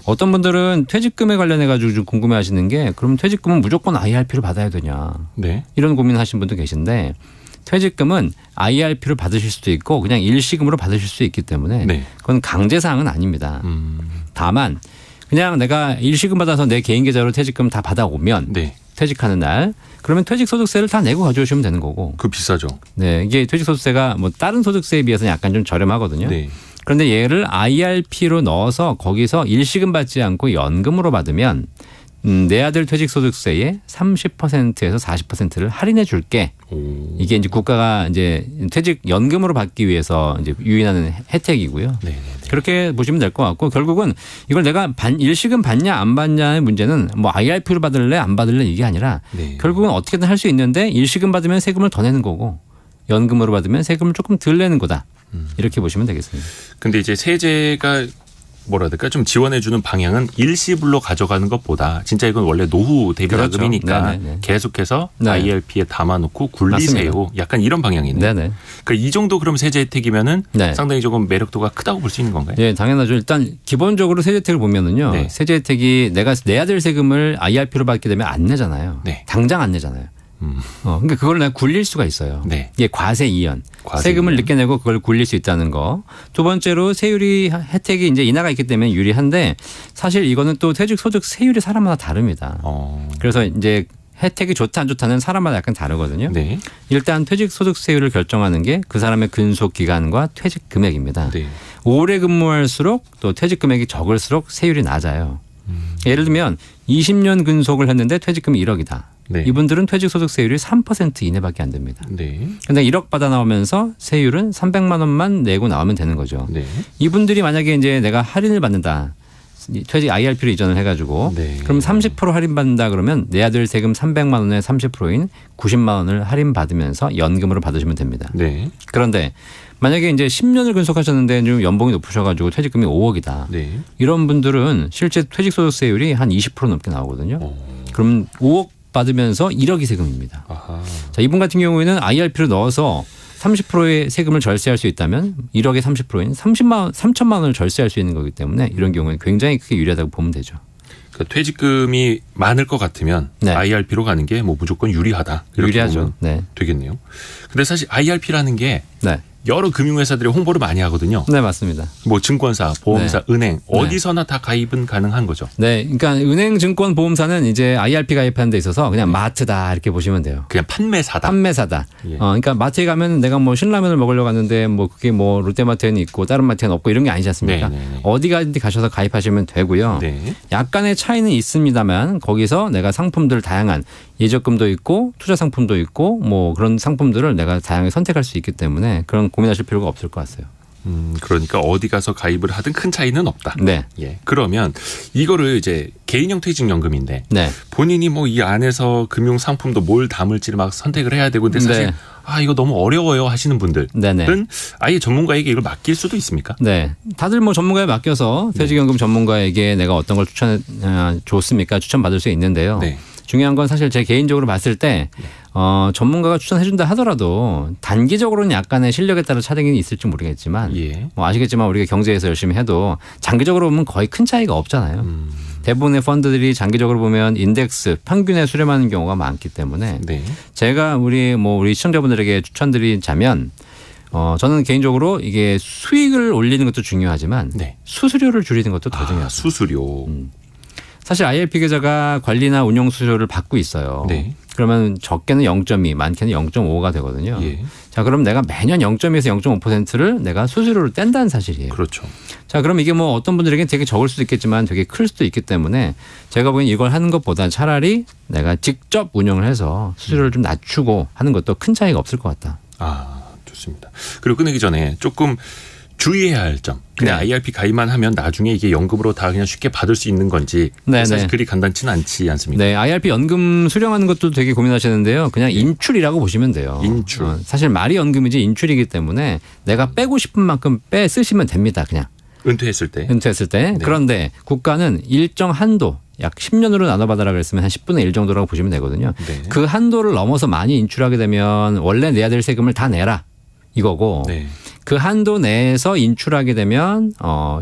G: 어떤 분들은 퇴직금에 관련해 가지고 좀 궁금해하시는 게 그럼 퇴직금은 무조건 IRP를 받아야 되냐
A: 네.
G: 이런 고민하시는 분도 계신데 퇴직금은 IRP를 받으실 수도 있고 그냥 일시금으로 받으실 수 있기 때문에
A: 네.
G: 그건 강제사항은 아닙니다. 다만 그냥 내가 일시금 받아서 내 개인 계좌로 퇴직금 다 받아오면
A: 네.
G: 퇴직하는 날 그러면 퇴직소득세를 다 내고 가져오시면 되는 거고.
A: 그 비싸죠.
G: 네, 이게 퇴직소득세가 뭐 다른 소득세에 비해서는 약간 좀 저렴하거든요.
A: 네.
G: 그런데 얘를 IRP로 넣어서 거기서 일시금 받지 않고 연금으로 받으면 내 아들 퇴직소득세의 30%에서 40%를 할인해 줄게.
A: 오.
G: 이게 이제 국가가 이제 퇴직 연금으로 받기 위해서 이제 유인하는 혜택이고요.
A: 네.
G: 그렇게 보시면 될 것 같고 결국은 이걸 내가 일시금 받냐 안 받냐의 문제는 뭐 IRP로 받을래 안 받을래 이게 아니라
A: 네.
G: 결국은 어떻게든 할 수 있는데 일시금 받으면 세금을 더 내는 거고 연금으로 받으면 세금을 조금 덜 내는 거다. 이렇게 보시면 되겠습니다.
A: 근데 이제 세제가 뭐라 해야 될까 좀 지원해주는 방향은 일시불로 가져가는 것보다 진짜 이건 원래 노후 대비자금이니까
G: 그렇죠. 네네네.
A: 계속해서
G: 네.
A: IRP에 담아놓고 굴리세요.
G: 맞습니다.
A: 약간 이런 방향이네요.
G: 네네.
A: 그러니까 이 정도 그럼 세제 혜택이면은
G: 네.
A: 상당히 조금 매력도가 크다고 볼 수 있는 건가요?
G: 네, 당연하죠. 일단 기본적으로 세제 혜택을 보면은요.
A: 네.
G: 세제 혜택이 내가 내야 될 세금을 IRP로 받게 되면 안 내잖아요.
A: 네.
G: 당장 안 내잖아요. 그러니까 그걸 내가 굴릴 수가 있어요.
A: 네.
G: 이게 과세 이연.
A: 과세
G: 세금을
A: 이연.
G: 늦게 내고 그걸 굴릴 수 있다는 거. 두 번째로 세율이 혜택이 이제 인하가 있기 때문에 유리한데 사실 이거는 또 퇴직소득 세율이 사람마다 다릅니다. 그래서 이제 혜택이 좋다 안 좋다는 사람마다 약간 다르거든요.
A: 네.
G: 일단 퇴직소득세율을 결정하는 게 그 사람의 근속 기간과 퇴직 금액입니다.
A: 네.
G: 오래 근무할수록 또 퇴직 금액이 적을수록 세율이 낮아요. 예를 들면 20년 근속을 했는데 퇴직금이 1억이다.
A: 네.
G: 이분들은 퇴직소득세율이 3% 이내밖에 안 됩니다.
A: 네.
G: 근데 1억 받아 나오면서 세율은 300만 원만 내고 나오면 되는 거죠.
A: 네.
G: 이분들이 만약에 이제 내가 할인을 받는다. 퇴직 IRP로 이전을 해가지고
A: 네.
G: 그럼 30% 할인받는다 그러면 내 아들 세금 300만 원의 30%인 90만 원을 할인받으면서 연금으로 받으시면 됩니다.
A: 네.
G: 그런데 만약에 이제 10년을 근속하셨는데 좀 연봉이 높으셔가지고 퇴직금이 5억이다.
A: 네.
G: 이런 분들은 실제 퇴직소득세율이 한 20% 넘게 나오거든요. 그럼 5억 받으면서 1억이 세금입니다.
A: 아하.
G: 자, 이분 같은 경우에는 IRP를 넣어서 30%의 세금을 절세할 수 있다면 1억의 30%인 3천만 원을 절세할 수 있는 거기 때문에 이런 경우는 굉장히 크게 유리하다고 보면 되죠.
A: 그러니까 퇴직금이 많을 것 같으면
G: 네.
A: IRP로 가는 게 뭐 무조건 유리하다. 이렇게
G: 유리하죠.
A: 보면
G: 네.
A: 되겠네요. 근데 사실 IRP라는 게
G: 네.
A: 여러 금융회사들이 홍보를 많이 하거든요.
G: 네, 맞습니다.
A: 뭐 증권사, 보험사, 은행 어디서나 다 가입은 가능한 거죠.
G: 네. 그러니까 은행, 증권, 보험사는 이제 IRP 가입하는 데 있어서 그냥 마트다 이렇게 보시면 돼요.
A: 그냥 판매사다.
G: 판매사다.
A: 예.
G: 그러니까 마트에 가면 내가 뭐 신라면을 먹으려고 갔는데 뭐 그게 뭐 롯데마트에는 있고 다른 마트에는 없고 이런 게 아니지 않습니까?
A: 네, 네, 네.
G: 어디 가든지 가셔서 가입하시면 되고요.
A: 네.
G: 약간의 차이는 있습니다만 거기서 내가 상품들 다양한 예적금도 있고 투자 상품도 있고 뭐 그런 상품들을 내가 다양하게 선택할 수 있기 때문에 그런 고민하실 필요가 없을 것 같아요.
A: 그러니까 어디 가서 가입을 하든 큰 차이는 없다.
G: 네.
A: 예. 그러면 이거를 이제 개인형 퇴직연금인데
G: 네.
A: 본인이 뭐 이 안에서 금융 상품도 뭘 담을지를 막 선택을 해야 되고 근데 사실
G: 네.
A: 이거 너무 어려워요 하시는 분들은
G: 네네.
A: 아예 전문가에게 이걸 맡길 수도 있습니까?
G: 네. 다들 뭐 전문가에 맡겨서 퇴직연금 전문가에게 내가 어떤 걸 좋습니까? 추천받을 수 있는데요.
A: 네.
G: 중요한 건 사실 제 개인적으로 봤을 때 전문가가 추천해준다 하더라도 단기적으로는 약간의 실력에 따라 차등이 있을지 모르겠지만
A: 예.
G: 뭐 아시겠지만 우리가 경제에서 열심히 해도 장기적으로 보면 거의 큰 차이가 없잖아요. 대부분의 펀드들이 장기적으로 보면 인덱스 평균에 수렴하는 경우가 많기 때문에
A: 네.
G: 제가 우리 시청자분들에게 추천드리자면 저는 개인적으로 이게 수익을 올리는 것도 중요하지만
A: 네.
G: 수수료를 줄이는 것도 더 중요합니다.
A: 수수료.
G: 사실 IRP 계좌가 관리나 운용 수수료를 받고 있어요.
A: 네.
G: 그러면 적게는 0.2, 많게는 0.5가 되거든요.
A: 예.
G: 자, 그럼 내가 매년 0.2에서 0.5%를 내가 수수료를 뗀다는 사실이에요.
A: 그렇죠.
G: 자, 그럼 이게 뭐 어떤 분들에게는 되게 적을 수도 있겠지만 되게 클 수도 있기 때문에 제가 보기엔 이걸 하는 것보다 차라리 내가 직접 운영을 해서 수수료를 좀 낮추고 하는 것도 큰 차이가 없을 것 같다.
A: 아, 좋습니다. 그리고 끝내기 전에 조금 주의해야 할 점. 그냥
G: 네.
A: IRP 가입만 하면 나중에 이게 연금으로 다 그냥 쉽게 받을 수 있는 건지
G: 네,
A: 사실
G: 네.
A: 그리 간단치는 않지 않습니까?
G: 네, IRP 연금 수령하는 것도 되게 고민하시는데요. 그냥 인출이라고 보시면 돼요.
A: 인출.
G: 사실 말이 연금이지 인출이기 때문에 내가 빼고 싶은 만큼 빼 쓰시면 됩니다. 그냥
A: 은퇴했을 때.
G: 은퇴했을 때.
A: 네.
G: 그런데 국가는 일정 한도 약 10년으로 나눠받아라 그랬으면 한 10분의 1 정도라고 보시면 되거든요.
A: 네.
G: 그 한도를 넘어서 많이 인출하게 되면 원래 내야 될 세금을 다 내라 이거고
A: 네.
G: 그 한도 내에서 인출하게 되면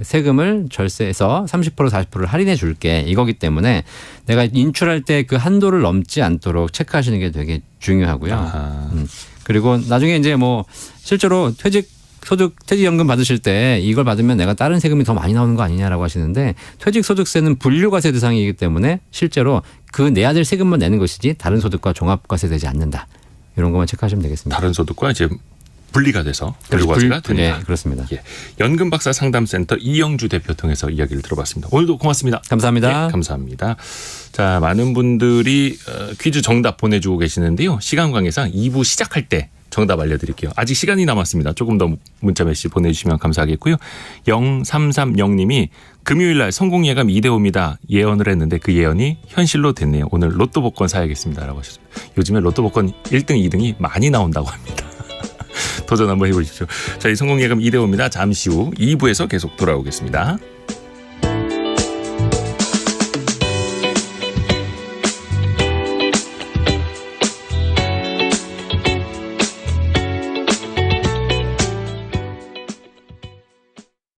G: 세금을 절세해서 30% 40%를 할인해 줄게 이거기 때문에 내가 인출할 때 그 한도를 넘지 않도록 체크하시는 게 되게 중요하고요.
A: 아하.
G: 그리고 나중에 이제 뭐 실제로 퇴직연금 받으실 때 이걸 받으면 내가 다른 세금이 더 많이 나오는 거 아니냐라고 하시는데 퇴직소득세는 분류과세 대상이기 때문에 실제로 그 내야 될 세금만 내는 것이지 다른 소득과 종합과세 되지 않는다. 이런 것만 체크하시면 되겠습니다.
A: 다른 소득과 이제 분리가 돼서 분류과세가 된다.
G: 네, 그렇습니다.
A: 예. 연금박사 상담센터 이영주 대표 통해서 이야기를 들어봤습니다. 오늘도 고맙습니다.
G: 감사합니다.
A: 네, 감사합니다. 자, 많은 분들이 퀴즈 정답 보내주고 계시는데요. 시간 관계상 2부 시작할 때 정답 알려드릴게요. 아직 시간이 남았습니다. 조금 더 문자 메시지 보내주시면 감사하겠고요. 0330님이 금요일 날 성공예감 2대5입니다. 예언을 했는데 그 예언이 현실로 됐네요. 오늘 로또 복권 사야겠습니다. 라고 하셨습니다. 요즘에 로또 복권 1등, 2등이 많이 나온다고 합니다. 도전 한번 해보십시오. 저희 성공예감 2대5입니다. 잠시 후 2부에서 계속 돌아오겠습니다.